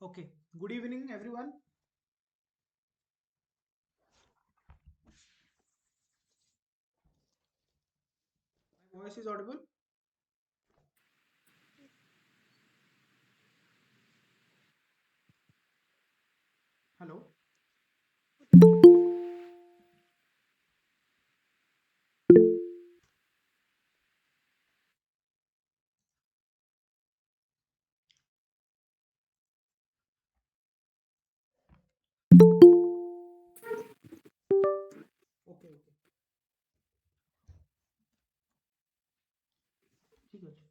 Okay. Good evening, everyone. My voice is audible. Hello. Okay. Okay. ঠিক আছে।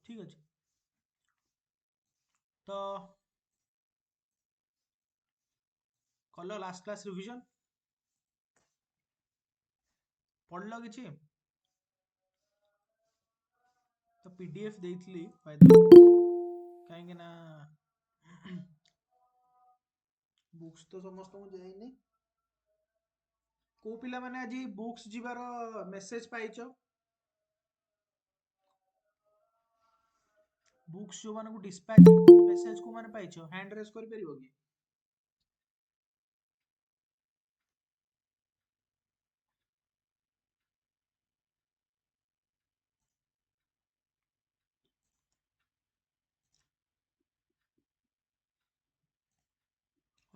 ঠিক আছে। ତ କଲ ଲାଷ୍ଟ କ୍ଲାସ୍ ରିଭିଜନ ପଢିଲ କିଛି ତ ପିଡିଏଫ୍ ଦେଇଥିଲି କାହିଁକି ନା ବୁକ୍ସ ତ ସମସ୍ତଙ୍କୁ ଯାଇନି। କୋଉ ପିଲାମାନେ ଆଜି ବୁକ୍ସ ଯିବାର ମେସେଜ ପାଇଛ? ବୁକ୍ସ ଯୋଉମାନଙ୍କୁ ଡିସ୍ପାଚ୍ ମେସେଜ କୋଉ ମାନେ ପାଇଛ ହ୍ୟାଣ୍ଡ ରେଜ କରିପାରିବ କି?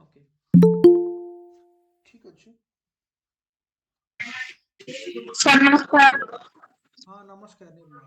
ଓକେ, ଠିକ ଅଛି। ସାର୍ ନମସ୍କାର। ହଁ, ନମସ୍କାର ନିର୍ମଳା।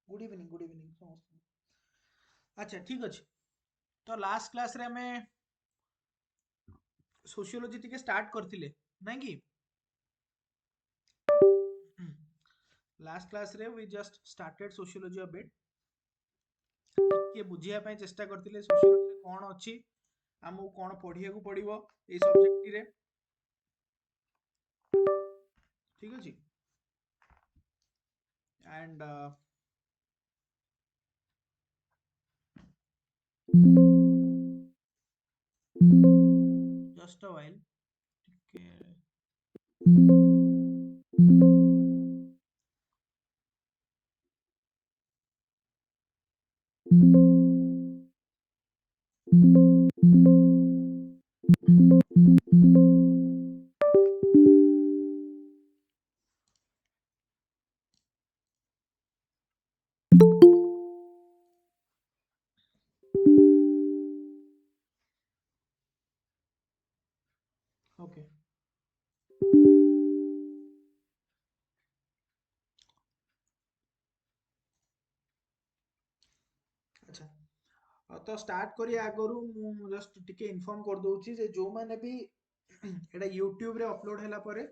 ଗୁଡ୍ ଇଭିନିଂ ସମସ୍ତଙ୍କୁ। ଆଚ୍ଛା, ଠିକ ଅଛି। ତ ଲାଷ୍ଟ କ୍ଲାସରେ ଆମେ सोशियोलॉजी ଟିକେ ଷ୍ଟାର୍ଟ କରିଥିଲେ ନାଇଁ କି? ଲାଷ୍ଟ କ୍ଲାସରେ we just started sociology a bit। ଟିକେ ବୁଝିବା ପାଇଁ ଚେଷ୍ଟା କରିଥିଲେ ସୋସିଓଲୋଜିରେ କଣ ଅଛି, ଆମକୁ କଣ ପଢିବାକୁ ପଡିବ ଏଇ ସବଜେକ୍ଟରେ। ଠିକ ଅଛି। ଆଣ୍ଡ ଜଷ୍ଟ ଅ while ଟିକେ ओके। ଆଚ୍ଛା, ତ ଷ୍ଟାର୍ଟ କରିବା ଆଗରୁ ମୁଁ ଜଷ୍ଟ ଟିକେ ଇନଫର୍ମ କରିଦଉଛି ଯେ ଯୋଉମାନେ ବି ଏଟା ୟୁଟ୍ୟୁବରେ ଅପଲୋଡ ହେଲା ପରେ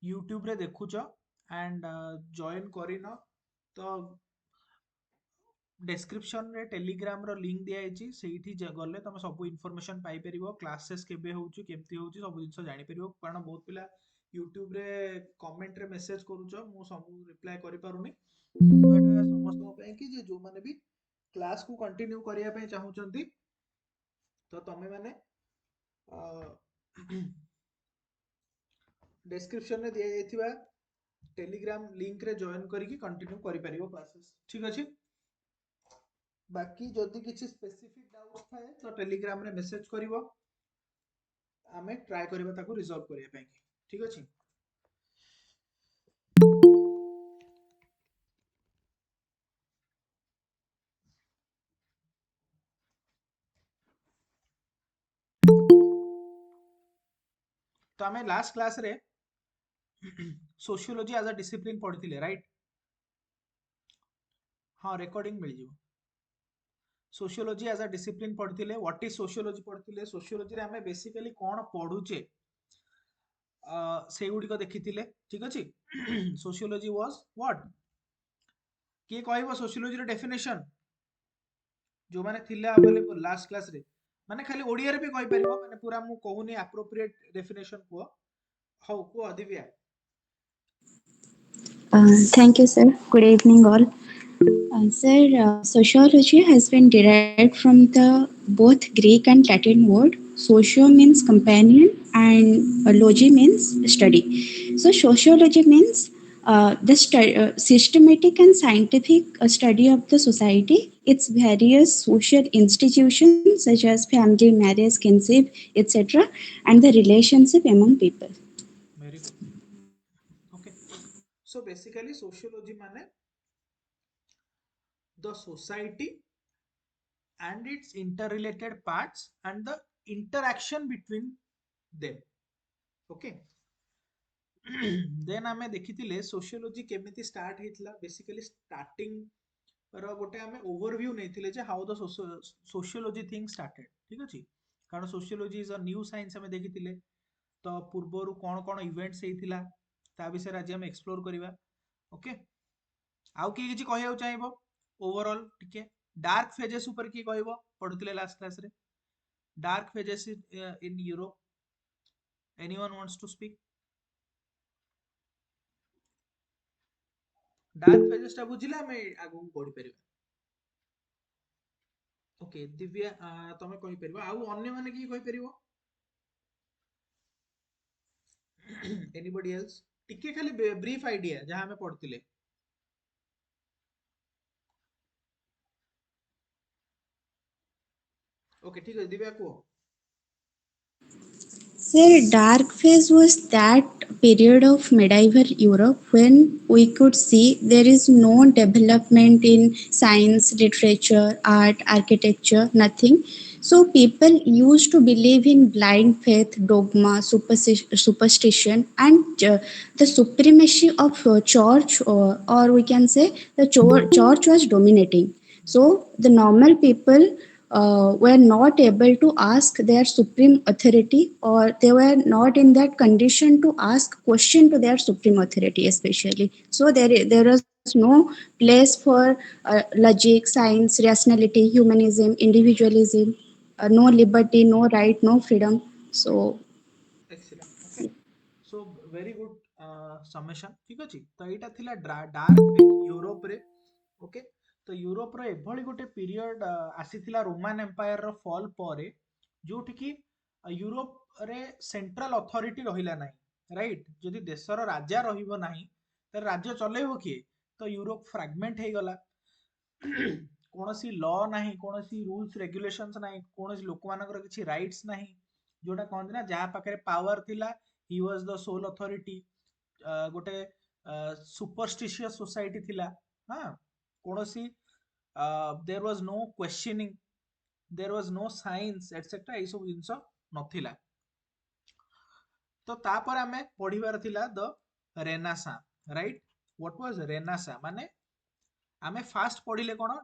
ୟୁଟ୍ୟୁବରେ ଦେଖୁଛ ଆଣ୍ଡ ଜଏନ୍ କରିନ ତ ଡେସ୍କ୍ରିପସନରେ ଟେଲିଗ୍ରାମର ଲିଙ୍କ ଦିଆଯାଇଛି, ସେଇଠି ଗଲେ ତମେ ସବୁ ଇନଫର୍ମେସନ ପାଇପାରିବ। କ୍ଲାସେସ୍ କେବେ ହଉଛି, କେମିତି ହଉଛି, ସବୁ ଜିନିଷ ଜାଣିପାରିବ। କାରଣ ବହୁତ ପିଲା ୟୁଟ୍ୟୁବରେ କମେଣ୍ଟରେ ମେସେଜ କରୁଛ, ମୁଁ ସବୁ ରିପ୍ଲାଏ କରିପାରୁନି। ତ ଏଟା ସମସ୍ତଙ୍କ ପାଇଁ କି ଯେ ଯୋଉମାନେ ବି କ୍ଲାସକୁ କଣ୍ଟିନ୍ୟୁ କରିବା ପାଇଁ ଚାହୁଁଛନ୍ତି ତ ତମେ ମାନେ ଡେସ୍କ୍ରିପସନରେ ଦିଆଯାଇଥିବା ଟେଲିଗ୍ରାମ ଲିଙ୍କରେ ଜଏନ୍ କରିକି କଣ୍ଟିନ୍ୟୁ କରିପାରିବ କ୍ଲାसेସ୍। ଠିକ ଅଛି। ବାକି ଯଦି କିଛି ସ୍ପେସିଫିକ ଡାଉଟ୍ ଥାଏ ତ ଟେଲିଗ୍ରାମରେ ମେସେଜ କରିବ, ଆମେ ଟ୍ରାଏ କରିବା ତାକୁ ରିଜଲ୍ଭ କରିବା ପାଇଁ। ଠିକ ଅଛି। ତ ଆମେ ଲାଷ୍ଟ କ୍ଲାସରେ सोशियोलॉजी एज अ डिसिप्लिन पढ़िଥିଲେ, राइट? हाँ, रेकॉर्डिंग मिल जिवो। सोशियोलॉजी एज अ डिसिप्लिन पढ़िथिले व्हाट इज सोशियोलॉजी पढ़िथिले सोशियोलॉजी रे हमें बेसिकली कोन पढुचे सेगुड़िक देखिथिले ठीक अछि सोशियोलॉजी वाज व्हाट किए कहबो सोशियोलॉजी रो डेफिनेशन जो माने थिले अवेलेबल लास्ट क्लास रे माने खाली ओडिया रे भी कहि परिबो माने पूरा मु कहूनी एप्रोप्रिएट डेफिनेशन को हौ को Divya Thank you, sir. Good evening, all. Sir, sociology has been derived from the both Greek and Latin word. Socio means companion, and logy means study. So, sociology means systematic and scientific study of the society, its various social institutions such as family, marriage, kinship, etc., and the relationship among people. Very good okay so basically sociology माने the society and its interrelated parts and the interaction between them okay then आमे देखिथिले sociology केमिति start हेतला basically starting रो गोटे आमे overview नेथिले जे how the sociology thing started ठीक अछि कारण sociology is a new science आमे देखिथिले तो पूर्वरु कोन कोन इवेंट्स हेतिला ता विषय आज हम एक्सप्लोर करिवा ओके आउ कि किछि कहयौ चाहेबो ओवरऑल टिके डार्क फेजेस ऊपर की कहबो पढुतिले लास्ट क्लास रे dark phases in Europe anyone wants to speak dark phases टा बुझिले हम आगु पढि परिबा ओके दिव्या तमे कहि परिबो आउ अन्य माने की कहि परिबो एनीबॉडी एल्स टिके खाली ब्रीफ आइडिया जहां हमें पढतिले ओके ठीक है दिव्या को Sir, dark phase was that period of medieval Europe when we could see there is no development in science, literature, art, architecture, nothing. So people used to believe in blind faith, dogma, superstition, and the supremacy of church, or we can say the church was dominating. So the normal people were not able to ask their supreme authority, or they were not in that condition to ask question to their supreme authority especially. So there was no place for logic, science, rationality, humanism, individualism, no liberty, no right, no freedom. So excellent okay so very good summation ठीक अछि तो एटा थिला dark phase Europe रे okay तो Europe रो एभली गोटे period आसीथिला Roman empire रो fall परे जोठी कि यूरोप रे सेंट्रल अथॉरिटी रहिला नाही राइट जदि देशर राजा रहिबो नाही त राज्य चलेइबो किए तो यूरोप फ्रैगमेंट हे गला कौनसी लॉ नाही कौनसी रूल्स रेगुलेशंस नाही कौनसी लोक मानकर किछि राइट्स नाही जोटा कहନ୍ତି ना जहाँ पाखरे पावर थिला he was the sole authority गोटे सुपरस्टिशियस सोसाइटी थिला हाँ कौनसी there was no questioning there was no science etcetera ए सब जिंस नथिला तो तापर आमे पढिबार थिला the renaissance right what was renaissance माने आमे फास्ट पढिले कोन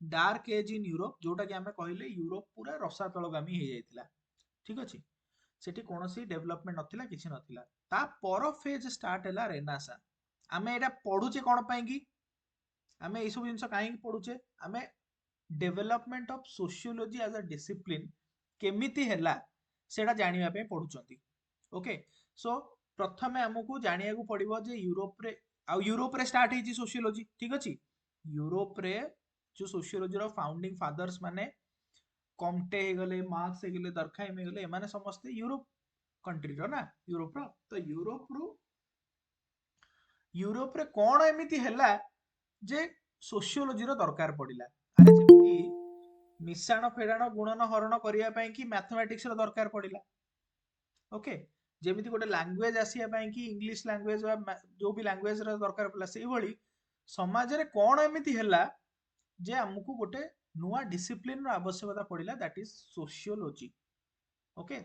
डार्क एज इन यूरोप जोटा कि आमे कहले यूरोप पूरा रसातलगामी हे जाइतिला ठीक अछि सेठी कोनोसी डेवलपमेंट नथिला किछि नथिला ता पर फेज स्टार्ट हैला रेनासा आमे एटा पढुचे कोन पई कि आमे ए सब जिंस काहे पढुचे आमे development of sociology as a discipline केमिति हैला सेटा जानिबा पे पढुचंती ओके सो प्रथमे हमकु जानिया को पड़िबो जे यूरोप रे स्टार्ट हेची सोशियोलॉजी ठीक अछि यूरोप रे जो सोशियोलॉजी रो फाउंडिंग फादर्स माने कॉम्टे हे गले मार्क्स हे गले दरखाइम हे गले एमाने समस्त यूरोप कंट्री रो ना यूरोप रो तो यूरोप रे कोन एमिति हैला जे सोशियोलॉजी रो दरकार पड़िला अरे जेमति मिशाण फेडाण गुणन हरण करिया पई कि मैथमेटिक्स रो दरकार पड़िला ओके जेमिति गोटे लैंग्वेज आसिया पई कि इंग्लिश लैंग्वेज बा जो भी लैंग्वेज रो दरकार पड़िला सेही भली समाज रे कोन एमिति हैला जे हमकु गोटे नुआ डिसिप्लिन रो आवश्यकता पड़िला that is sociology okay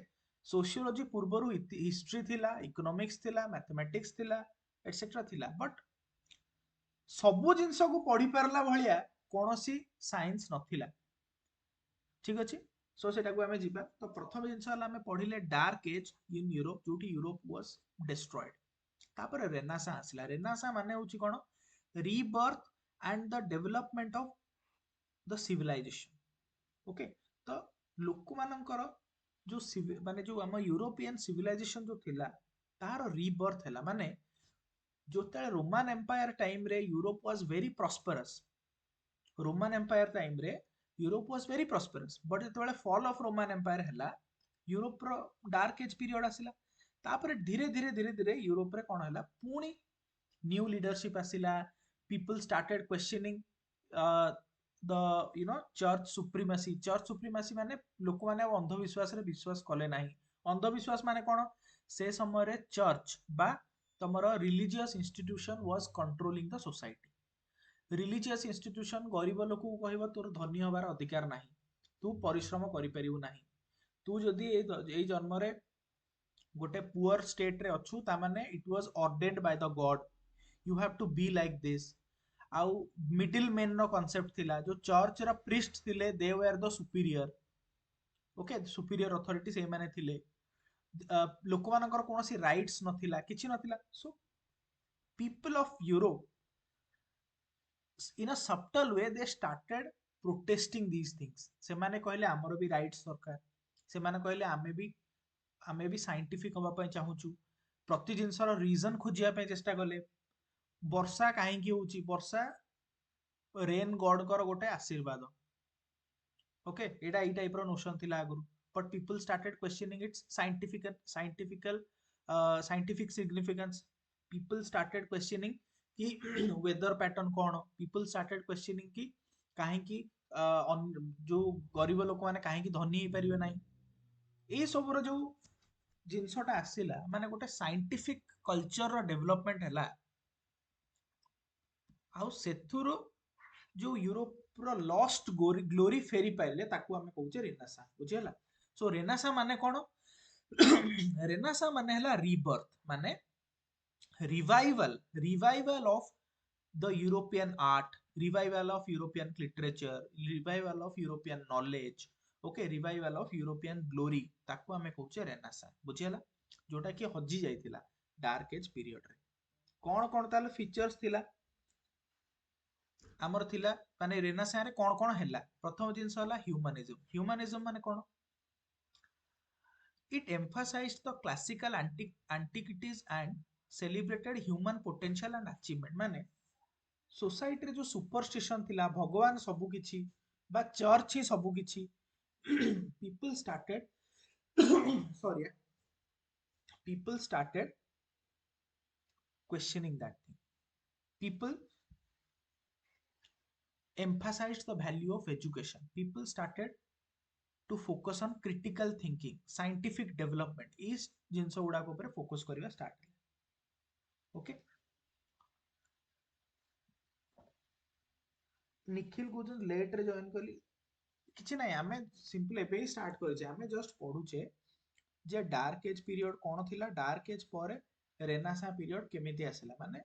sociology पूर्वरु हिस्ट्री थिला इकोनॉमिक्स थिला मैथमेटिक्स थिला एटसेट्रा थिला बट सब जिंस को पढ़ी पारला भलिया କୌଣସି ସାଇନ୍ସ ନଥିଲା। ଠିକ ଅଛି। ସୋ ସେଟାକୁ ଆମେ ଯିବା। ତ ପ୍ରଥମ ଜିନିଷ ହେଲା ଆମେ ପଢିଲେ ଡାର୍କ ଏଜ୍ ଇନ୍ ୟୁରୋପ, ଯୋଉଠି ୟୁରୋପ ୱାଜ ଡେଷ୍ଟ୍ରଏଡ। ତାପରେ ରେନାସା ଆସିଲା। ରେନାସା ମାନେ ହଉଛି କଣ? Rebirth and the development of the civilisation. Okay. ତ ଲୋକମାନଙ୍କର ଯୋଉ ମାନେ ଯୋଉ ଆମ ୟୁରୋପିଆନ ସିଭିଲାଇଜେସନ ଯୋଉ ଥିଲା ତାର ରିବର୍ଥ ହେଲା। ମାନେ ଯେତେବେଳେ ରୋମାନ ଏମ୍ପାୟାର ଟାଇମରେ Europe was very prosperous, Roman empire ଟାଇମରେ Europe was very prosperous, but ଯେତେବେଳେ ଫଲ୍ ଅଫ୍ ରୋମାନ ଏମ୍ପାୟାର ହେଲା ୟୁରୋପର ଡାର୍କ ଏଜ୍ ପିରିୟଡ ଆସିଲା। ତାପରେ ଧୀରେ ଧୀରେ ଧୀରେ ଧୀରେ ୟୁରୋପରେ କଣ ହେଲା, ପୁଣି ନ୍ୟू ଲିଡରशिप ଆସିଲା। People started questioning the church supremacy. Church supremacy माने लोक माने अब अंधविश्वास रे विश्वास कले नाही। अंधविश्वास माने कोन? से समय रे चर्च बा तमरो religious institution was controlling the society. Religious institution गरीब लोक को कहबो तोर धनी होबार अधिकार नाही, तू परिश्रम करि परिबु नाही, तू जदि ए जन्म रे गोटे पुअर स्टेट रे अछु ता माने it was ordained by the god, you have to be like this. आउ मिडिल मेन रो कांसेप्ट थिला, जो चर्च रा प्रीस्ट थिले they were the superior. Okay, superior authority से माने थिले। लोक मानकर कोनोसी राइट्स नथिला, किछि नथिला। So people of Europe in a subtle way they started protesting these things. से माने कहले हमर भी राइट्स दरकार। से माने कहले आमे भी साइंटिफिक हवा पय चाहूछु। प्रति जिनसर रीजन खोजिया पे चेष्टा कले। वर्षा काहेकि होउची? वर्षा रेन गॉड कर गोटे आशीर्वाद। ओके, एटा ई टाइप रो नोशन थिला आगुरु। But people started questioning its scientific significance. People started questioning कि वेदर पैटर्न कौन। पीपल स्टार्टेड क्वेश्चनिंग कि काहेकि जो गरीब लोक माने काहेकि धनी हो परिबे नाही। ए सबरो जो जिनसटा आसिला, माने गोटे साइंटिफिक कल्चर रो डेवलपमेंट हैला। आउ सेथुरो जो यूरोप रो लॉस्ट ग्लोरी फेरी पाइले ताकू हमें कहूचे रेनेसां। बुझियला? सो रेनेसां माने कोन? रेनेसां माने हला रीबर्थ, माने revival of the European art, revival of European literature, revival of European knowledge. Okay, revival of European glory ताकू हमें कहूचे रेनेसां। बुझियला? जोटा कि हजी जाइतिला डार्क एज पीरियड रे। कोन कोन ताले फीचर्स थिला आमर थिला? माने रेनेसां रे कोन कोन हैला? प्रथम जिंस हला ह्यूमनिज्म। ह्यूमनिज्म माने कोन? It emphasized the classical antiquities and celebrated human potential and achievement। माने सोसाइटी रे जो सुपरस्टिशन थिला, भगवान सबु किछि बा चर्च ही सबु किछि, people started sorry, people started questioning that thing। people emphasized the value of education। people started to focus on critical thinking, scientific development। इस जिनस गुडा ऊपर फोकस करवा स्टार्ट। ओके, निखिल को लेट रे जॉइन कली किछि नाही, आमे सिंपल एबे ही स्टार्ट करछे। आमे जस्ट पढुचे जे डार्क एज पीरियड कोन थिला, डार्क एज पर रेनेसां पीरियड केमिति आसिला। माने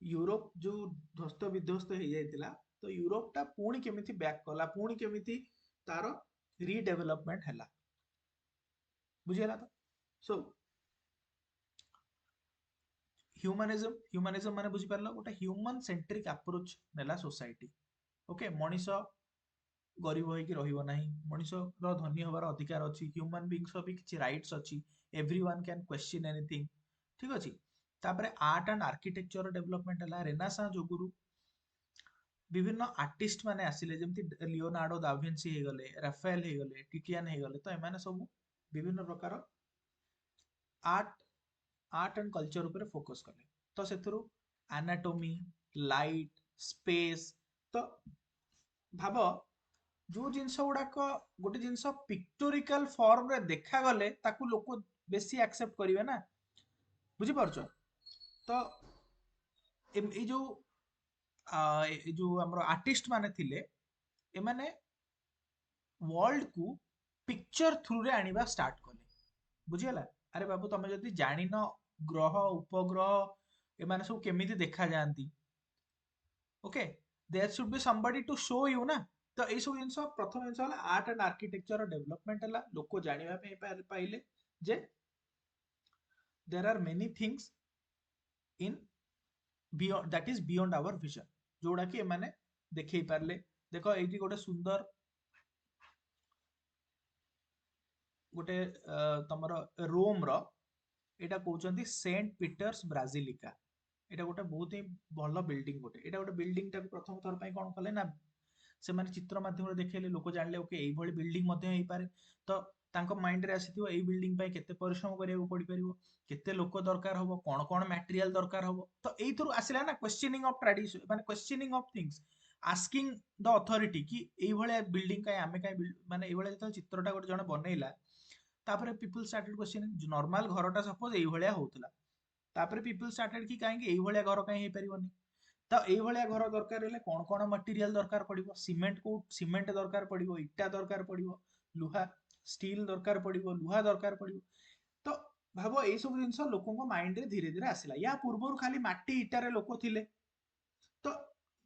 यूरोप जो ध्वस्त विध्वस्त हो जाइतिला, तो यूरोप टा पुणी केमिति बैक कला, पुणी केमिति तारो रीडेवलपमेंट हैला। बुझियला? तो सो ह्यूमनिज्म माने बुझी पारलो, गोटे ह्यूमन सेंट्रिक अप्रोच नेला सोसाइटी। ओके, मनीष गरीब होइकी रहिबो नाही, मनीष रो धनी होबार अधिकार अछि, ह्यूमन बीइंग्स भी किछि राइट्स अछि, एवरीवन कैन क्वेश्चन एनीथिंग। ठीक अछि। तापरे आर्ट एंड आर्किटेक्चर डेवलपमेंट हला। रेनेसां जोगुरु विभिन्न आर्टिस्ट माने आसिले, जेमति लियोनार्डो दाविंसी हे गले, राफेल हे गले, टिटियन हे गले। तो एमाने सब विभिन्न प्रकार आर्ट आर्ट एंड कल्चर ऊपर फोकस कले। तो सेथुरु एनाटॉमी, लाइट, स्पेस। तो भाव जो जिनस गुड़ाक गोटे जिनस पिक्टोरिकल फॉर्म रे देखा गले ताकू लोक बेसी एक्सेप्ट करिवे ना। बुझी पारछो? तो ए जो हमर आर्टिस्ट माने थिले, ए माने वर्ल्ड को पिक्चर थ्रू रे आनिबा स्टार्ट कले। बुझियला? अरे बाबू, तमे जदि जानिन ग्रह उपग्रह एमाने सब केमिति देखा जानती, okay, there should be somebody to show you ना। तो एई सब जिनस प्रथम जिनस होला आर्ट एंड आर्किटेक्चर डेवलपमेंट है, लोक जानिबा पे पाइले जे there are many things in beyond that is beyond our vision, जोड़ा कि एमाने देखै पारले। देखो एइटी गोटे सुंदर गोटे तमर रोम रो एटा कहउचंती सेंट पीटर्स ब्राजिलिका। एटा गोटे बहुत ही भल बिल्डिंग, गोटे एटा गोटे बिल्डिंग टाକୁ प्रथम थर ପାଇଁ କଣ କଲେ ନା ସେମାନେ ଚିତ୍ର ମାଧ୍ୟମରେ ଦେଖେଇଲେ, ଲୋକ ଜାଣିଲେ ଓକେ ଏଇଭଳି ବିଲ୍ଡିଂ ମଧ୍ୟ ହେଇପାରେ। ତ ତାଙ୍କ ମାଇଣ୍ଡରେ ଆସିଥିବ ଏଇ ବିଲ୍ଡିଂ ପାଇଁ କେତେ ପରିଶ୍ରମ କରିବାକୁ ପଡିପାରିବ, କେତେ ଲୋକ ଦରକାର ହବ, କଣ କଣ ମ୍ୟାଟେରିଆଲ ଦରକାର ହବ। ତ ଏଇଥିରୁ ଆସିଲା ନା କ୍ୱେଶ୍ଚନିଂ ଅଫ ଟ୍ରାଡିସନ, ମାନେ questioning of things, asking the authority କି ଏଇଭଳିଆ ବିଲ୍ଡିଂ କାଇଁ ଆମେ କାଇଁ ମାନେ ଏଇଭଳିଆ ଯେତେବେଳେ ଚିତ୍ରଟା ଗୋଟେ ଜଣେ ବନେଇଲା, ତାପରେ ପିପୁଲ ଷ୍ଟାର୍ଟେଡ କ୍ୱେଶ୍ଚନିଂ ନର୍ମାଲ ଘରଟା ସପୋଜ ଏଇଭଳିଆ ହଉଥିଲା, ତାପରେ ପିପୁଲ ଷ୍ଟାର୍ଟେଡ କି କାହିଁକି ଏଇଭଳିଆ ଘର କାହିଁ ହେଇପାରିବନି। ତ ଏଇଭଳିଆ ଘର ଦରକାର ହେଲେ କଣ କଣ ମटेରିଆଲ ଦରକାର ପଡିବ, ସିମେଣ୍ଟ ଦରକାର ପଡିବ, ଇଟା ଦରକାର ପଡିବ, ଲୁହା ଷ୍ଟିଲ ଦରକାର ପଡିବ, ଲୁହା ଦରକାର ପଡିବ। ତ ଭାବ ଏଇ ସବୁ ଜିନିଷ ଲୋକଙ୍କ ମାଇଣ୍ଡରେ ଧୀରେ ଧୀରେ ଆସିଲା। ୟା ପୂର୍ବରୁ ଖାଲି ମାଟି ଇଟାରେ ଲୋକ ଥିଲେ। ତ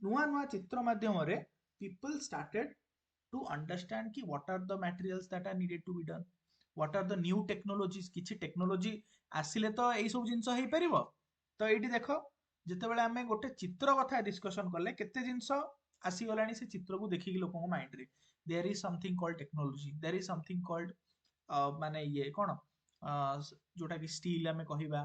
ନୂଆ ନୂଆ ଚିତ୍ର ମାଧ୍ୟମରେ ପିପଲ ଷ୍ଟାର୍ଟେଡ ଟୁ ଅଣ୍ଡରଷ୍ଟାଣ୍ଡ କି what are the materials that are needed to be done, what are the new technologies। କିଛି ଟେକ୍ନୋଲୋଜି ଆସିଲେ ତ ଏଇ ସବୁ ଜିନିଷ ହେଇପାରିବ। ତ ଏଇଠି ଦେଖ ଯେତେବେଳେ ଆମେ ଗୋଟେ ଚିତ୍ର କଥା ଡିସ୍କସନ କଲେ କେତେ ଜିନିଷ ଆସିଗଲାଣି ସେ ଚିତ୍ରକୁ ଦେଖିକି ଲୋକଙ୍କ ମାଇଣ୍ଡରେ। There is something called technology, there is something called ମାନେ ଇଏ କଣ ଯୋଉଟା କି ଷ୍ଟିଲ ଆମେ କହିବା,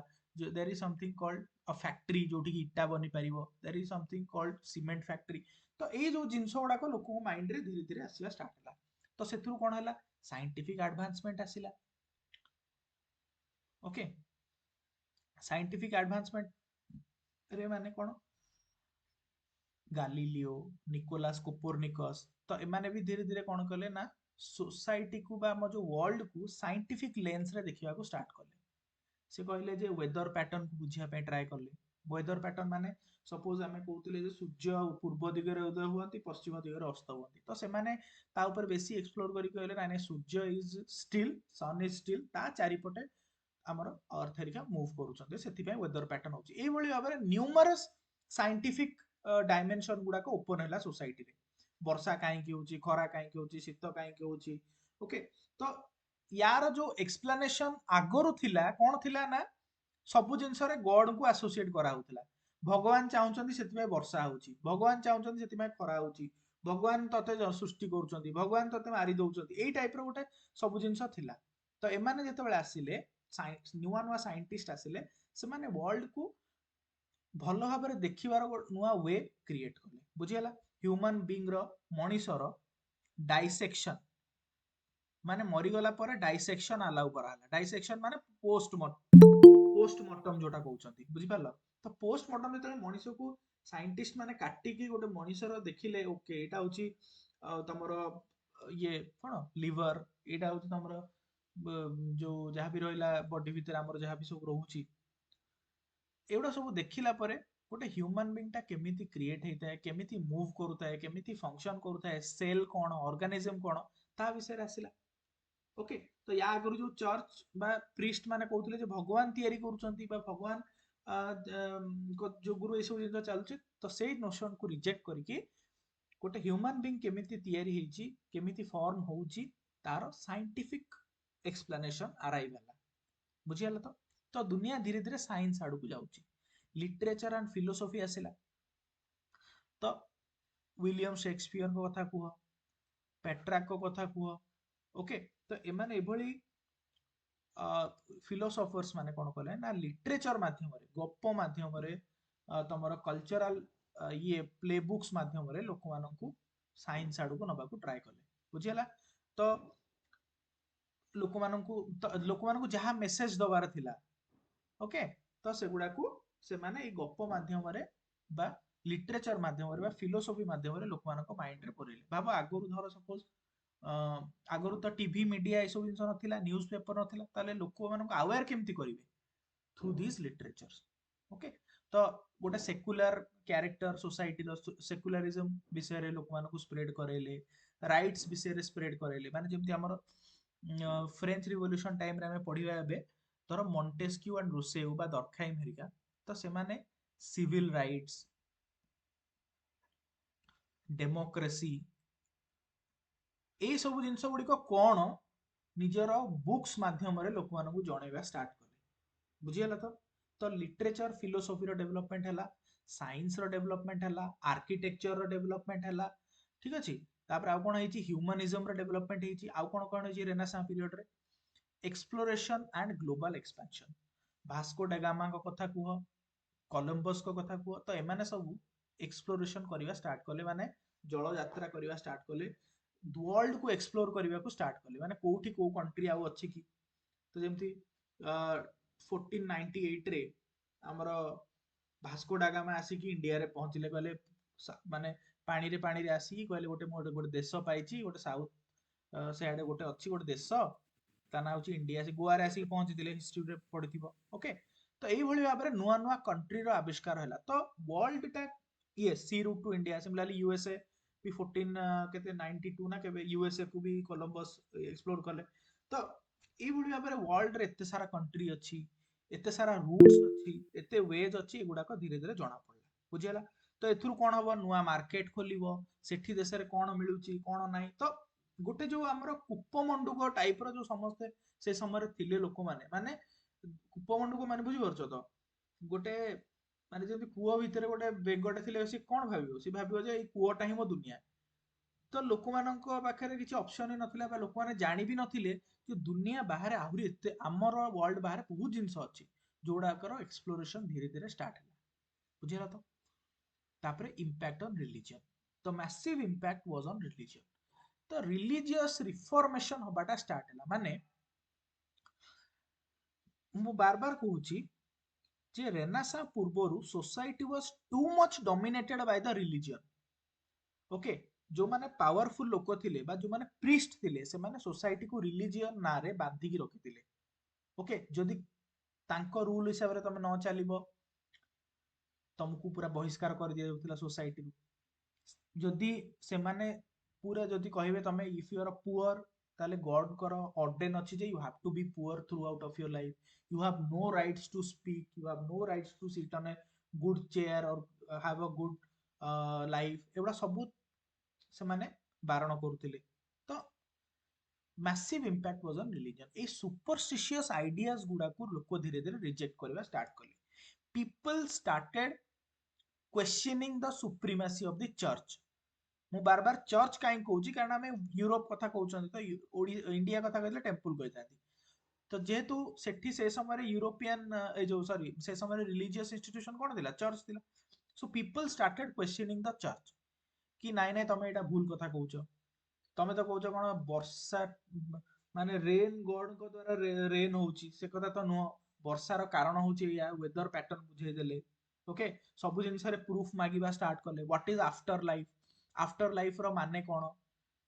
there is something called a factory ଯୋଉଠି କି ଇଟା ବନି ପାରିବ, there is something called cement factory. ତ ଏଇ ଯୋଉ ଜିନିଷ ଗୁଡାକ ଲୋକଙ୍କ ମାଇଣ୍ଡରେ ଧୀରେ ଧୀରେ ଆସିବା ଷ୍ଟାର୍ଟ ହେଲା। ତ ସେଥିରୁ କଣ ହେଲା, ସାଇଣ୍ଟିଫିକ ଆଡଭାନ୍ସମେଣ୍ଟ ଆସିଲା। ଓକେ, ସାଇଣ୍ଟିଫିକ ଆଡଭାନ୍ସମେଣ୍ଟ ରେ ମାନେ କଣ, ଗାଲିଲିଓ, ନିକୋଲାସ କୋପରନିକସ, ତ ଏମାନେ ବି ଧୀରେ ଧୀରେ କଣ କଲେ ନା ସୋସାଇଟିକୁ ବା ଆମ ଯୋଉ ୱାର୍ଲଡକୁ ସାଇଣ୍ଟିଫିକ ଲେନ୍ସରେ ଦେଖିବାକୁ ଷ୍ଟାର୍ଟ କଲେ। ସେ କହିଲେ ଯେ ୱେଦର ପ୍ୟାଟର୍ନକୁ ବୁଝିବା ପାଇଁ ଟ୍ରାଏ କଲେ। ୱେଦର ପ୍ୟାଟର୍ନ ମାନେ ସପୋଜ ଆମେ କହୁଥିଲେ ଯେ ସୂର୍ଯ୍ୟ ପୂର୍ବ ଦିଗରେ ଉଦୟ ହୁଅନ୍ତି, ପଶ୍ଚିମ ଦିଗରେ ଅସ୍ତ ହୁଅନ୍ତି। ତ ସେମାନେ ତା ଉପରେ ବେଶୀ ଏକ୍ସପ୍ଲୋର କରିକି କହିଲେ ନାଇଁ ନାଇଁ ସୂର୍ଯ୍ୟ is still, sun is still, ତା ଚାରିପଟେ ଆମର ଅର୍ଥ ହେରିକା ମୁଭ୍ କରୁଛନ୍ତି, ସେଥିପାଇଁ ୱେଦର ପ୍ୟାଟର୍ନ ହଉଛି। ଏଇଭଳି ଭାବରେ ନ୍ୟୁମରସ୍ ସାଇଣ୍ଟିଫିକ ଡାଇମେନସନ ଗୁଡାକ ଓପନ ହେଲା ସୋସାଇଟିରେ। ବର୍ଷା କାହିଁକି ହଉଛି, ଖରା କାହିଁକି ହଉଛି, ଶୀତ କାହିଁକି ହଉଛି। ଓକେ, ତ ୟାର ଯୋଉ ଏକ୍ସପ୍ଲାନେସନ ଆଗରୁ ଥିଲା କଣ ଥିଲା ନା ସବୁ ଜିନିଷରେ ଗଡକୁ ଆସୋସିଏଟ କରାହଉଥିଲା। ଭଗବାନ ଚାହୁଁଛନ୍ତି ସେଥିପାଇଁ ବର୍ଷା ହଉଛି, ଭଗବାନ ଚାହୁଁଛନ୍ତି ସେଥିପାଇଁ ଖରା ହଉଛି, ଭଗବାନ ତତେ ସୃଷ୍ଟି କରୁଛନ୍ତି, ଭଗବାନ ତତେ ମାରି ଦଉଛନ୍ତି, ଏଇ ଟାଇପର ଗୋଟେ ସବୁ ଜିନିଷ ଥିଲା। ତ ଏମାନେ ଯେତେବେଳେ ଆସିଲେ, ନୂଆ ନୂଆ ସାଇଣ୍ଟିଷ୍ଟ ଆସିଲେ, ସେମାନେ ୱାର୍ଲଡକୁ ଭଲ ଭାବରେ ଦେଖିବାର ନୂଆ ୱେ କ୍ରିଏଟ କଲେ। ବୁଝିଗଲା, ହ୍ୟୁମାନ ବିଙ୍ଗର, ମଣିଷର ଡାଇସେକ୍ସନ, ମାନେ ମରିଗଲା ପରେ ଡାଇସେକ୍ସନ ଆଲାଉ କରାହେଲା। ଡାଇସେକ୍ସନ ମାନେ ପୋଷ୍ଟମର୍ଟମ ଯୋଉଟା କହୁଛନ୍ତି, ବୁଝିପାରିଲ। ତ ପୋଷ୍ଟମର୍ଟମ ଯେତେବେଳେ ମଣିଷକୁ ସାଇଣ୍ଟିଷ୍ଟ ମାନେ କାଟିକି ଗୋଟେ ମଣିଷର ଦେଖିଲେ, ଓକେ ଏଇଟା ହଉଛି ତମର ଇଏ କଣ ଲିଭର, ଏଇଟା ହଉଛି ତମର ଯୋଉ ଯାହାବି ରହିଲା ବଡି ଭିତରେ ଆମର ଯାହାବି ସବୁ ରହୁଛି, ଏଗୁଡା ସବୁ ଦେଖିଲା ପରେ ଗୋଟେ ହ୍ୟୁମାନ ବିଙ୍ଗ ଟା କେମିତି କ୍ରିଏଟ ହେଇଥାଏ, କେମିତି ମୁଭ କରୁଥାଏ, କେମିତି ଫଙ୍କସନ କରୁଥାଏ, ସେଲ କଣ, ଅର୍ଗାନିଜମ କଣ, ତା ବିଷୟରେ ଆସିଲା। ଓକେ, ତ ୟା ଆଗରୁ ଯୋଉ ଚର୍ଚ୍ଚ ବା ପ୍ରିଷ୍ଟ ମାନେ କହୁଥିଲେ ଯେ ଭଗବାନ ତିଆରି କରୁଛନ୍ତି ବା ଭଗବାନ ଯୋଗୁରୁ ଏସବୁ ଜିନିଷ ଚାଲୁଛି, ତ ସେଇ ନୋସନକୁ ରିଜେକ୍ଟ କରିକି ଗୋଟେ ହ୍ୟୁମାନ ବିଙ୍ଗ କେମିତି ତିଆରି ହେଇଛି, କେମିତି ଫର୍ମ ହଉଛି, ତାର ସାଇଣ୍ଟିଫିକ ଏକ୍ସପ୍ଲାନେସନ ଆରାଇଭ ହେଲା। ବୁଝିଗଲା ତ। ତ ଦୁନିଆ ଧୀରେ ଧୀରେ ସାଇନ୍ସ ଆଡକୁ ଯାଉଛି। ଲିଟରେଚର ଆଣ୍ଡ ଫିଲୋସଫି ଆସିଲା। ତ ୱିଲିୟମ ସେକ୍ସପିୟରଙ୍କ କଥା କୁହ, ପେଟ୍ରାକଙ୍କ କଥା କୁହ। ଓକେ, ତ ଏମାନେ ଏଭଳି ଫିଲୋସଫର୍ସ ମାନେ କଣ କଲେ ନା ଲିଟରେଚର ମାଧ୍ୟମରେ, ଗପ ମାଧ୍ୟମରେ, ତମର କଲଚରାଲ ଇଏ ପ୍ଲେ ବୁକ୍ସ ମାଧ୍ୟମରେ ଲୋକମାନଙ୍କୁ ସାଇନ୍ସ ଆଡକୁ ନବାକୁ ଟ୍ରାଏ କଲେ। ବୁଝିହେଲା ତ ଲୋକମାନଙ୍କୁ ଯାହା ମେସେଜ ଦବାର ଥିଲା, ଓକେ, ତ ସେଗୁଡାକୁ ସେମାନେ ଏଇ ଗପ ମାଧ୍ୟମରେ ବା ଲିଟରେଚର ମାଧ୍ୟମରେ ବା ଫିଲୋସଫି ମାଧ୍ୟମରେ ଲୋକମାନଙ୍କ ମାଇଣ୍ଡରେ ପୁରେଇଲେ। ଭାବ ଆଗରୁ ଧର ସପୋଜ ଆଗରୁ ତ ଟିଭି ମିଡିଆ ଏସବୁ ଜିନିଷ ନଥିଲା, ନ୍ୟୁଜ ପେପର ନଥିଲା, ତାହେଲେ ଲୋକମାନଙ୍କୁ ଆୱେର କେମିତି କରିବେ, ଥ୍ରୁ ଦିସ୍ ଲିଟରେଚର। ଓକେ, ତ ଗୋଟେ ସେକୁଲାର କ୍ୟାରେକ୍ଟର ସୋସାଇଟିର ସେକୁଲାରିଜମ ବିଷୟରେ ଲୋକମାନଙ୍କୁ ସ୍ପ୍ରେଡ କରେଇଲେ, ରାଇଟ୍ସ ବିଷୟରେ ସ୍ପ୍ରେଡ କରେଇଲେ। ମାନେ ଯେମିତି ଆମର ଫ୍ରେଞ୍ଚ ରିଭଲ୍ୟୁସନ ଟାଇମରେ ଆମେ ପଢିବା ଏବେ, ଧର ମଣ୍ଟେସ୍କ୍ୟୁ ଆଣ୍ଡ ରୋସେଉ ବା ଦରଖାଇମ ହେରିକା, ତ ସେମାନେ ସିଭିଲ ରାଇଟ୍ସ, ଡେମୋକ୍ରେସି, ଏଇ ସବୁ ଜିନିଷ ଗୁଡିକ କଣ ନିଜର ବୁକ୍ସ ମାଧ୍ୟମରେ ଲୋକମାନଙ୍କୁ ଜଣେଇବା ଷ୍ଟାର୍ଟ କଲେ। ବୁଝିଗଲା ତ? ତ ଲିଟରେଚର ଫିଲୋସଫିର ଡେଭଲପମେଣ୍ଟ ହେଲା, ସାଇନ୍ସର ଡେଭଲପମେଣ୍ଟ ହେଲା, ଆର୍କିଟେକ୍ଚରର ଡେଭଲପମେଣ୍ଟ ହେଲା, ଠିକ ଅଛି। ତାପରେ ଆଉ କଣ ହେଇଛି, ହ୍ୟୁମାନିଜମର ଡେଭଲପମେଣ୍ଟ ହେଇଛି। ଆଉ କଣ କଣ ହେଇଛି ରେନେସାଁ ପିରିୟଡରେ, exploration and global expansion. Vasco ଡାଗାମାଙ୍କ କଥା କୁହ, କଲମ୍ବସଙ୍କ କଥା କୁହ, ତ ଏମାନେ ସବୁ ଏକ୍ସପ୍ଲୋରେସନ କରିବା ଷ୍ଟାର୍ଟ କଲେ, ମାନେ ଜଳ ଯାତ୍ରା କରିବା ଷ୍ଟାର୍ଟ କଲେ, ୱାର୍ଲଡ କୁ ଏକ୍ସପ୍ଲୋର କରିବାକୁ ଷ୍ଟାର୍ଟ କଲେ, ମାନେ କୋଉଠି କୋଉ କଣ୍ଟ୍ରି ଆଉ ଅଛି କି। ତ ଯେମିତି 1498 ରେ ଆମର ଭାସ୍କୋ ଡାଗାମା ଆସିକି ଇଣ୍ଡିଆରେ ପହଞ୍ଚିଲେ, କହିଲେ ମାନେ ପାଣିରେ ପାଣିରେ ଆସିକି କହିଲେ ଗୋଟେ ମୁଁ ଗୋଟେ ଦେଶ ପାଇଛି, ଗୋଟେ ସାଉଥ ସେଆଡେ ଗୋଟେ ଅଛି ଗୋଟେ ଦେଶ, ତା ନାଁ ହଉଛି ଇଣ୍ଡିଆ। ସେ ଗୋଆରେ ଆସିକି ପହଞ୍ଚିଥିଲେ, ହିଷ୍ଟ୍ରିରେ ପଢିଥିବ। ଓକେ, ତ ଏଇଭଳି ଭାବରେ ନୂଆ ନୂଆ କଣ୍ଟ୍ରିର ଆବିଷ୍କାର ହେଲା। ତ ୱାର୍ଲଡଟା ଇଏ sea route to India, similarly USA ବି 1492 ନା କେବେ ୟୁଏସଏ କୁ ବି କଲମ୍ବସ ଏକ୍ସପ୍ଲୋର କଲେ। ତ ଏଇଭଳି ଭାବରେ ୱାର୍ଲଡରେ ଏତେ ସାରା କଣ୍ଟ୍ରି ଅଛି, ଏତେ ସାରା ରୁଟ୍ସ ଅଛି, ଏତେ ୱେଜ୍ ଅଛି, ଏଗୁଡାକ ଧୀରେ ଧୀରେ ଜଣା ପଡିଲା। ବୁଝିଗଲା? ତ ଏଥିରୁ କଣ ହବ, ନୂଆ ମାର୍କେଟ ଖୋଲିବ, ସେଠି ଦେଶରେ କଣ ମିଳୁଛି କଣ ନାହିଁ। ତ ଗୋଟେ ଯୋଉ ଆମର କୂପମଣ୍ଡୁକ ଟାଇପର ଯୋଉ ସମସ୍ତେ ସେ ସମୟରେ ଥିଲେ ଲୋକମାନେ, ମାନେ କୂପମଣ୍ଡୁକ ମାନେ ବୁଝିପାରୁଛ ତ, ଗୋଟେ ମାନେ ଯେମିତି କୂଅ ଭିତରେ ଗୋଟେ ବେଙ୍ଗଟେ ଥିଲେ, ସେ କଣ ଭାବିବ, ସେ ଭାବିବ ଯେ ଏଇ କୂଅଟା ହିଁ ମୋ ଦୁନିଆ। ତ ଲୋକମାନଙ୍କ ପାଖରେ କିଛି ଅପସନ ହିଁ ନଥିଲା, ବା ଲୋକମାନେ ଜାଣି ବି ନଥିଲେ ଯେ ଦୁନିଆ ବାହାରେ ଆହୁରି ଏତେ, ଆମର ୱାର୍ଲଡ ବାହାରେ ବହୁତ ଜିନିଷ ଅଛି ଯୋଉଗୁଡାକର ଏକ୍ସପ୍ଲୋରେସନ ଧୀରେ ଧୀରେ ଷ୍ଟାର୍ଟ ହେଲା। ବୁଝିଲା ତ? ତାପରେ ଇମ୍ପାକ୍ଟ ଅନ୍ ରିଲିଜିଅନ, ତ massive impact was on religion. ତ ରିଲିଜିୟସ ରିଫର୍ମେସନ ହବାଟା ଷ୍ଟାର୍ଟ ହେଲା। ମାନେ ମୁଁ ବାର ବାର କହୁଛି ଯେ ରେନାସାଁ ପୂର୍ବରୁ society was too much dominated by the religion. Okay, ଯୋଉମାନେ ପାୱାରଫୁଲ ଲୋକ ଥିଲେ ବା ଯୋଉମାନେ ପ୍ରିଷ୍ଟ ଥିଲେ, ସେମାନେ ସୋସାଇଟିକୁ ରିଲିଜିୟନ ନାଁରେ ବାନ୍ଧିକି ରଖିଥିଲେ। ଓକେ, ଯଦି ତାଙ୍କ ରୁଲ ହିସାବରେ ତମେ ନ ଚାଲିବ, ତମକୁ ପୁରା ବହିଷ୍କାର କରିଦିଆଯାଉଥିଲା ସୋସାଇଟିରୁ। ଯଦି ସେମାନେ ପୁରା ଯଦି କହିବେ ତମେ ଇଫ୍ ୟୁ ଆର୍ ପୁଅର, ତାହେଲେ ଗଡଙ୍କର ଅର୍ଡେନ ଅଛି ଯେ you have to be poor throughout of your life, you have no rights to speak, you have no rights to sit on a good chair or have a good life, ଏଗୁଡା ସବୁ ସେମାନେ ବାରଣ କରୁଥିଲେ। ତ massive impact was on religion. ଏଇ superstitious ideas ଗୁଡାକୁ ଲୋକ ଧୀରେ ଧୀରେ ରିଜେକ୍ଟ କରିବା ଷ୍ଟାର୍ଟ କଲେ। People started questioning the supremacy of the church. ମୁଁ ବାର ବାର ଚର୍ଚ୍ଚ କାହିଁ କହୁଛି, କାରଣ ଆମେ ୟୁରୋପ କଥା କହୁଛନ୍ତି, ତ ଇଣ୍ଡିଆ କଥା କହିଥିଲେ ଟେମ୍ପଲ କହିଥାନ୍ତି। ତ ଯେହେତୁ ସେଠି ସେ ସମୟରେ ୟୁରୋପିଆନ ଏ ଯୋଉ ସରି ସେ ସମୟରେ ରିଲିଜିୟସ୍ ଇନଷ୍ଟିଟ୍ୟୁସନ କଣ ଥିଲା, ଚର୍ଚ୍ଚ ଥିଲା। Show people started questioning the church, କି ନାଇଁ ନାଇଁ ତମେ ଏଇଟା ଭୁଲ କଥା କହୁଛ। ତମେ ତ କହୁଛ କଣ ବର୍ଷା ମାନେ ରେନ୍ ଗଡଙ୍କ ଦ୍ଵାରା ରେନ୍ ହଉଛି, ସେ କଥା ତ ନୁହଁ। ବର୍ଷାର କାରଣ ହଉଛି ଏଇଆ, ୱେଦର ପ୍ୟାଟର୍ନ ବୁଝେଇ ଦେଲେ। ଓକେ, ସବୁ ଜିନିଷରେ ପ୍ରୁଫ ମାଗିବା ଷ୍ଟାର୍ଟ କଲେ। What is after life, after life ର ମାନେ କଣ,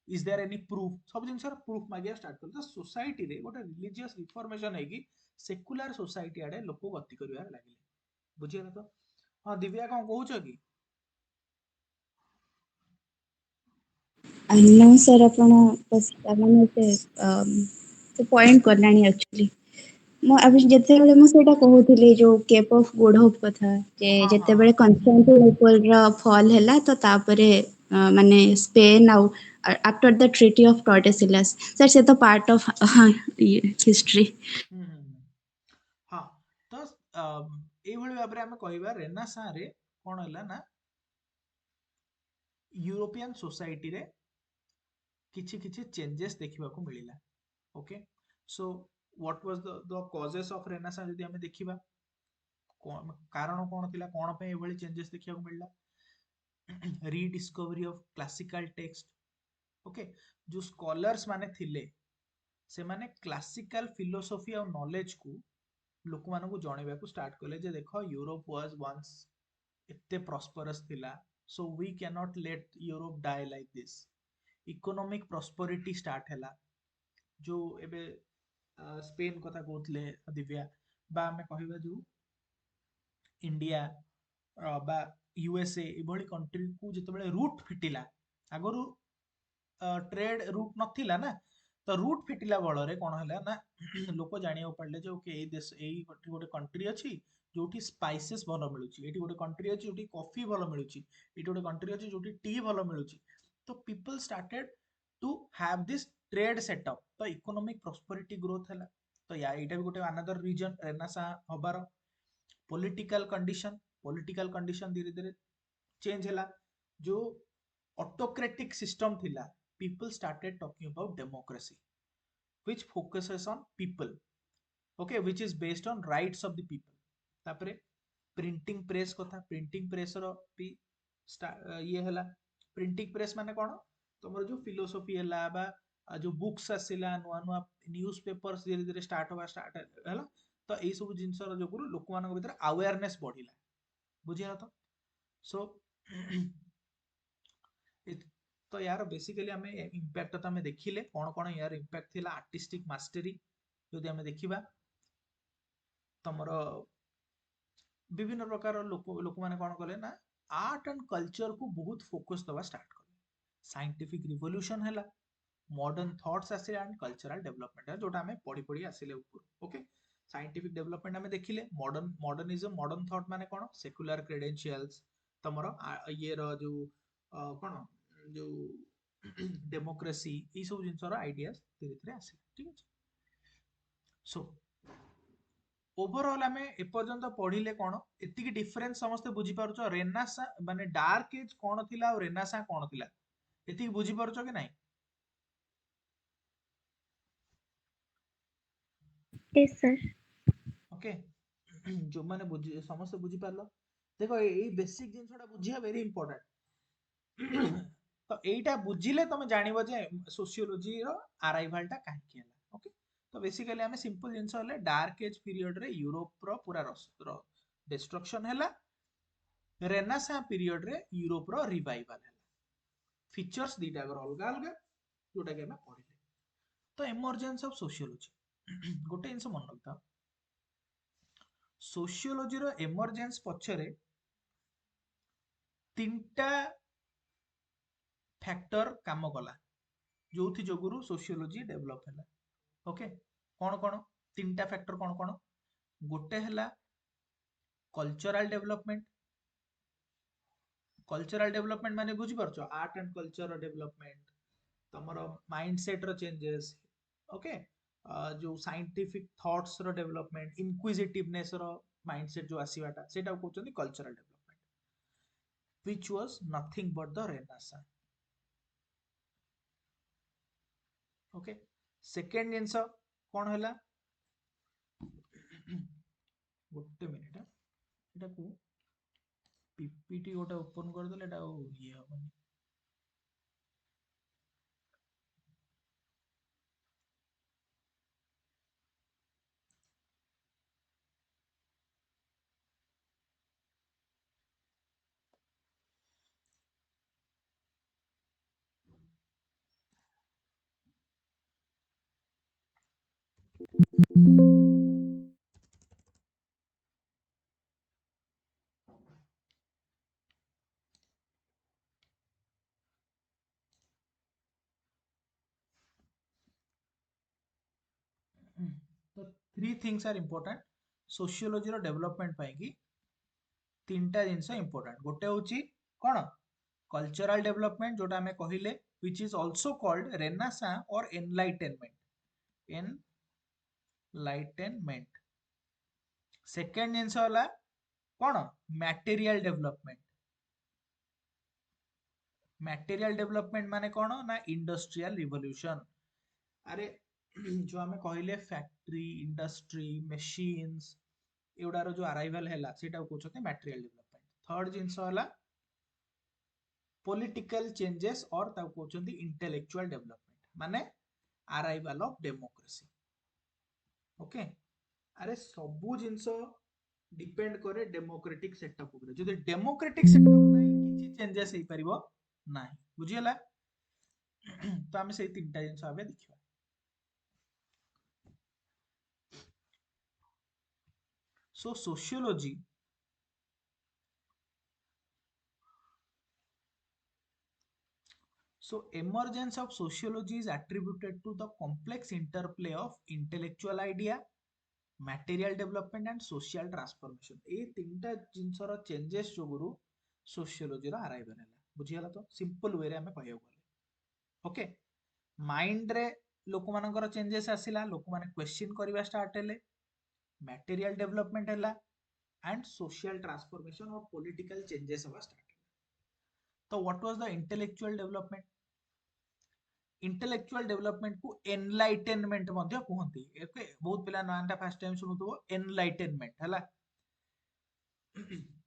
ଇଜ ଦେୟାର ଏନି ପ୍ରୁଫ, ସବୁ ଜିନିଷର ପ୍ରୁଫ ମାଗିବା ଷ୍ଟାର୍ଟ କଲେ। ତ ସୋସାଇଟିରେ ଗୋଟେ ରିଲିଜିୟସ୍ ରିଫର୍ମେସନ ହେଇକି ସେକୁଲାର ସୋସାଇଟି ଆଡେ ଲୋକ ଗତି କରିବାରେ ଲାଗିଲେ। ବୁଝିଗଲା ତ? ହଁ ଦିବ୍ୟା, କଣ କହୁଛ କି? ନା ସାର୍, ଆପଣ ମାନେ ସେ ପଏଣ୍ଟ କଲାଣି ଆକ୍ଚୁଆଲି। ମୁଁ ଯେତେବେଳେ ମୁଁ ସେଇଟା କହୁଥିଲି ଯୋଉ କେପ୍ ଅଫ ଗୁଡ୍ ହୋପ୍ କଥା, ଯେ ହଁ ହଁ ହଁ ଯେତେବେଳେ କନଷ୍ଟାଣ୍ଟିନୋପଲର ଫଲ୍ ହେଲା, ତ ତାପରେ ମାନେ ସ୍ପେନ୍ ଆଉ after the treaty of Tordesillas, ସାର୍ ସେ ତ ପାର୍ଟ ଅଫ ହିଷ୍ଟ୍ରି। ହୁଁ ହୁଁ ହୁଁ। ହଁ, ତ ଏଇଭଳି ଭାବରେ ଆମେ କହିବା ରେନାସାଁରେ କଣ ହେଲା ନା, ୟୁରୋପିଆନ ସୋସାଇଟିରେ କିଛି କିଛି ଚେଞ୍ଜେସ୍ ଦେଖିବାକୁ ମିଳିଲା। Okay, so what was the causes of renaissance ଯଦି ଆମେ ଦେଖିବା, କାରଣ କଣ ଥିଲା, କଣ ପାଇଁ ଏଭଳି ଚେଞ୍ଜେସ୍ ଦେଖିବାକୁ ମିଳିଲା। ରିଡିସ୍କଭରି ଅଫ କ୍ଲାସିକାଲ ଟେକ୍ସଟ। ଓକେ, ଯୋଉ ସ୍କଲାର୍ସ ମାନେ ଥିଲେ, ସେମାନେ କ୍ଲାସିକାଲ ଫିଲୋସଫି ଆଉ ନଲେଜକୁ ଲୋକମାନଙ୍କୁ ଜଣେଇବାକୁ ଷ୍ଟାର୍ଟ କଲେ, ଯେ ଦେଖ ୟୁରୋପ ୱାଜ ୱାନ୍ସ ଏତେ ପ୍ରସ୍ପରସ୍ ଥିଲା, so we can't let Europe die like this. Economic prosperity start ହେଲା। ଯୋଉ ଏବେ ସ୍ପେନ କଥା କହୁଥିଲେ ଦିବ୍ୟା, ବା ଆମେ କହିବା ଯୋଉ ଇଣ୍ଡିଆ ବା ୟୁଏସଏ, ଏଭଳି କଣ୍ଟ୍ରିକୁ ଯେତେବେଳେ ରୁଟ ଫିଟିଲା, ଆଗରୁ ଟ୍ରେଡ ରୁଟ ନଥିଲା ନା, ତ ରୁଟ ଫିଟିଲା ବଳରେ କଣ ହେଲା ନା, ଲୋକ ଜାଣିବାକୁ ପାରିଲେ ଯେ ଓକେ ଏଇ ଦେଶ, ଏଇ ଗୋଟେ କଣ୍ଟ୍ରି ଅଛି जोठी स्पाइसेस भल मिलूची, एटी गोटे कंट्री अछि जोठी कॉफी भल मिलूची, एटी गोटे कंट्री अछि जोठी टी भल मिलूची। तो people started to have this trade setup, तो इकोनॉमिक प्रॉस्पेरिटी ग्रोथ हैला। तो या एटा भी गोटे अनदर रीजन रेनेसां हबार। पॉलिटिकल कंडीशन धीरे धीरे चेंज हैला। जो ऑटोक्रेटिक सिस्टम थिला, people started talking about democracy which focuses on people, okay, which is based on rights of the people। तापरे प्रिंटिंग प्रेस कथा, प्रिंटिंग प्रेस रो भी ये हला। प्रिंटिंग प्रेस माने कोन, तमर जो फिलोसफी हला बा जो बुक्स आसिला, नुआ नुआ न्यूज पेपर्स धीरे धीरे स्टार्ट हला। तो एई सब जिंस रो जोगुरु लोक मानक भीतर अवेयरनेस बढ़िला, बुझिया तो। सो तो यार बेसिकली आम इम्पैक्ट तो आम देखिले कौन कौन यार इम्पैक्ट थिला। आर्टिस्टिक मास्टरी जदि आम देखिबा, तमर विभिन्न प्रकार लोक माने कौन कले ना, आर्ट एंड कल्चर को बहुत फोकस दवा स्टार्ट कले। साइंटिफिक रिवोल्यूशन हैला, मॉडर्न थॉट्स आसिले एंड कल्चरल डेवलपमेंट है, जोटा हमें पढ़ी पढ़ी आसिले ऊपर। ओके, साइंटिफिक डेवलपमेंट हमें देखिले। मॉडर्निज्म, मॉडर्न थॉट माने कौन, सेकुलर क्रेडेंशियल्स, तमर ये रो जो कौन जो डेमोक्रेसी, ये सब जिनसर आइडियाज धीरे धीरे आसिले। ठीक है। सो ओवरऑल आम एपर्यंत पढ़िले कौन, एतिकी डिफरेंस समस्ते बुझी पारुछ, रेनासा माने डार्क एज कौन थिला और रेनासा कौन थिला, एतिकी बुझी पारुछ कि नहीं? Yes, sir. ओके। जो माने बुझी समस्ते बुझी पारलो। देखो एई बेसिक जिनसटा बुझिया वेरी इंपोर्टेंट। तो एइटा बुझिले तमे जानिबो जे सोशियोलॉजी रो अराइवल टा काहे की हला। ओके, तो बेसिकली हमें सिंपल जिंस हले डार्क एज पीरियड रे यूरोप रो पूरा डिस्ट्रक्शन हैला, रेनेसां पीरियड रे यूरोप रो रिवाइवल हैला। फीचर्स दीटा अगर अलग अलग जोटा कि हमें पढ़िले। तो इमर्जेंस ऑफ सोशियोलॉजी गोटे जिनस मन रखता, सोशियोलॉजी रो इमर्जेंस पछरे तीनटा फैक्टर काम कला, जो थी जोगुरु सोशियोलॉजी डेवलप हैला। ओके, कौन कौन तीनटा फैक्टर कौन कौन? गोटे हैला कल्चरल डेवलपमेंट। कल्चरल डेवलपमेंट माने बुझी पारछो, आर्ट एंड कल्चर डेवलपमेंट, तमरो माइंडसेट रो चेंजेस। ओके, जो साइंटिफिक थॉट्स रो डेवलपमेंट, इनक्विजिटिवनेस रो माइंडसेट जो आसीबाटा, सेटा कहउछन्ती cultural development, which was nothing but the renaissance. Okay, second जिंस कौन हैला, गोटे मिनिट, एटा को पीपीटी गोटे ओपन करदेले एटा ये हबनी। तो three things are important sociology रो डेवलपमेंट पाई कि। तीनटा जिनस इंपोर्टेंट, गोटे होची कौन, कल्चरल डेवलपमेंट जोटा हमें कहिले, which is also called renaissance और एनलाइटेनमेंट। एनलाइटेनमेंट। सेकेंड जिनस होला कौन, मटेरियल डेवलपमेंट। मटेरियल डेवलपमेंट माने कौन ना, इंडस्ट्रियल रिवॉल्यूशन। अरे जो हमें कहले फैक्ट्री, इंडस्ट्री, मशीन्स, एगुडार जो अराइवल है सेटा कहते मटेरियल डेवलपमेंट। थर्ड जिनस होला पॉलिटिकल चेंजेस और कहते इंटेलेक्चुअल डेवलपमेंट, माने अराइवल ऑफ डेमोक्रेसी। ओके, अरे सबू जिनस डिपेंड करे डेमोक्रेटिक सेटअप ऊपर। जदि डेमोक्रेटिक सेटअप नाही किछि चेंजेस हेई परिबो नाही, बुझियला। तो आमे सेई तीनटा जिनस आबे देखिबा। सो sociology, so emergence of sociology is attributed to the complex interplay of intellectual idea, material development and social transformation, ଏଇ ତିନିଟା ଜିନିଷର ଚେଞ୍ଜେସ୍ ଯୋଗୁରୁ ସୋସିଓଲୋଜିର ଆରାଇଭଲ ହେଲା। ବୁଝିଗଲା ତ, ସିମ୍ପଲ ୱେରେ ଆମେ କହିବାକୁ ଗଲେ। ଓକେ, ମାଇଣ୍ଡରେ ଲୋକମାନଙ୍କର ଚେଞ୍ଜେସ୍ ଆସିଲା, ଲୋକମାନେ କ୍ୱେଶ୍ଚିନ୍ କରିବା ଷ୍ଟାର୍ଟ ହେଲେ, ମ୍ୟାଟେରିଆଲ ଡେଭଲପମେଣ୍ଟ ହେଲା and social transformation of political changes ହବା ଷ୍ଟାର୍ଟ ହେଲା। ତ what was the intellectual development? Intellectual development को एनलाइटेनमेंट मध्य कहते हैं। बहुत पिला नाटा फर्स्ट टाइम सुनुथबो एनलाइटेनमेंट हैला।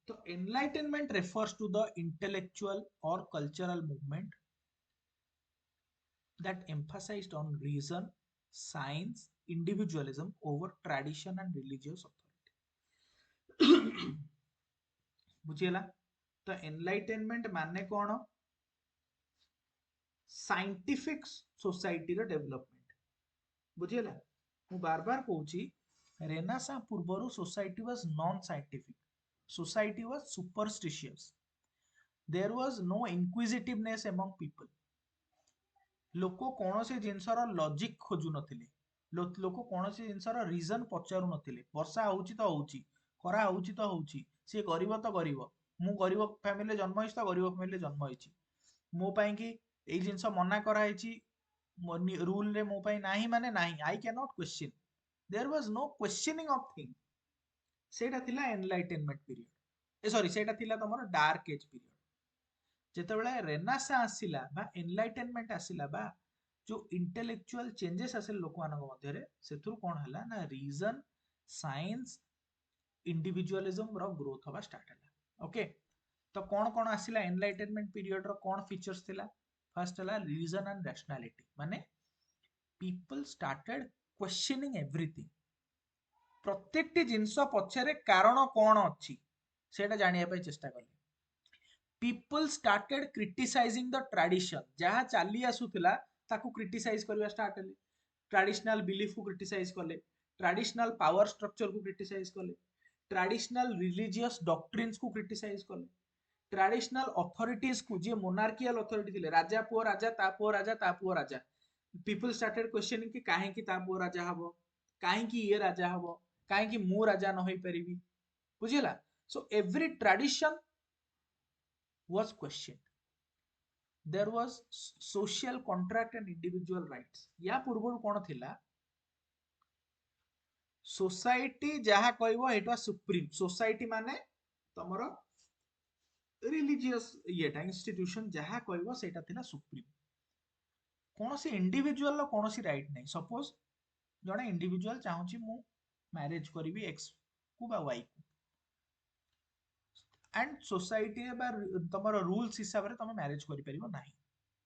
तो enlightenment refers to the intellectual और cultural movement that emphasized on reason, science, individualism over tradition and religious authority. बुझिला? तो एनलाइटेनमेंट माने कौन? साइंटिफिक सोसाइटी रो डेवलपमेंट। बुझिला? मु बार बार कहूची, रेनेसां पूर्वरु society was non scientific, society was superstitious, there was no inquisitiveness among people. लोक कौन से जिनसर लॉजिक खोजु नथिले, लोक कौन से जिनसर रीजन पचारु नथिले। वर्षा होउची तो होउची, खरा होउची तो होउची, से गरीब तो गरीब, मु गरीब फैमिली जन्म होइछ तो गरीब फैमिली जन्म होइची, मो पई कि एई जिनस मना करा हेची रूल रे मो पई नाही माने नाही, I can not question, there was no questioning of thing. सेटा थिला एनलाइटेनमेंट पीरियड, ए सॉरी सेटा थिला तमरो डार्क एज पीरियड। जेतेबेले रेनेसां आसिला बा एनलाइटेनमेंट आसिला बा जो इंटेलेक्चुअल चेंजेस आसिल लोक मानक मध्यरे, सेथुर कोन हला ना रीजन, साइंस, इंडिविजुअलिज्म रो ग्रोथ हवा स्टार्ट हला। ओके, तो कौन कौन आसिला एनलाइटेनमेंट पीरियड रो कौन फीचर्स थिला? फर्स्ट हला रीजन एंड रैशनैलिटी, माने पीपल स्टार्टेड क्वेश्चनिंग एवरीथिंग। प्रत्येकटी जिनस पछरे कारण कौन अछि सेटा जानिया पई चेष्टा कले। People started criticising the tradition, जहाँ चली आसुला ताकू क्रिटिसाइज करवा स्टार्ट हेले। ट्रेडिशनल बिलीफ को क्रिटिसाइज कले, ट्रेडिशनल पावर स्ट्रक्चर को क्रिटिसाइज कले, ट्रेडिशनल रिलीजियस डॉक्ट्रिन्स को क्रिटिसाइज कले, ट्रेडिशनल अथॉरिटीज को, जे मोनार्कियल अथॉरिटी थिले, राजा पुओ राजा, ता पुओ राजा, ता पुओ राजा, पीपल स्टार्टेड क्वेश्चनिंग कि काहे कि ता पुओ राजा हबो, काहे कि ये राजा हबो, काहे कि मु राजा न होई परिबी। बुझिला? So every tradition was questioned. There was social contract and individual rights. या पूर्व कौन थिला? सोसाइटी जहा कहबो एटा सुप्रीम, सोसाइटी माने तमरो रिलीजियस येटा इंस्टीट्यूशन जहा कहबो सेटा थिला सुप्रीम। कौन सी इंडिविजुअल रो कौन सी राइट नहीं। सपोज जने इंडिविजुअल चाहूची मु मैरिज करिवि एक्स को बा वाई को, एंड सोसाइटी बा तमरो रूल्स हिसाब रे तमे मैरिज करि परिबो नाही।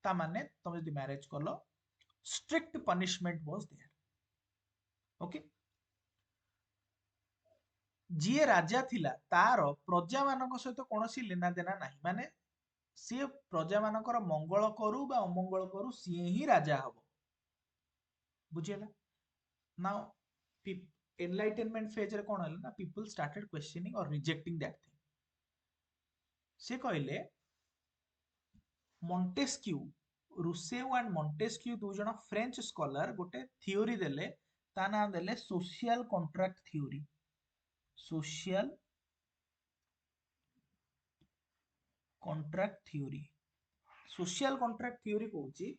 ता माने तमे जदि मैरिज करलो, strict punishment was there. Okay, जिए राजा थिला तार प्रजा मानक सहित कोनोसी लेना देना नाही, माने सी प्रजा मानकर मंगल करू बा अमंगल करू, सी ही राजा हबो। बुझियला? नाउ एनलाइटेनमेंट फेज रे कोन हला ना, पीपल स्टार्टेड क्वेश्चनिंग और रिजेक्टिंग दैट थिंग। से कहले मॉन्टेस्क्यू, रूसेउ एंड मॉन्टेस्क्यू दु जण फ्रेंच स्कॉलर गोटे थ्योरी देले, ता ना देले social contract theory. Social contract theory, social contract theory कहूची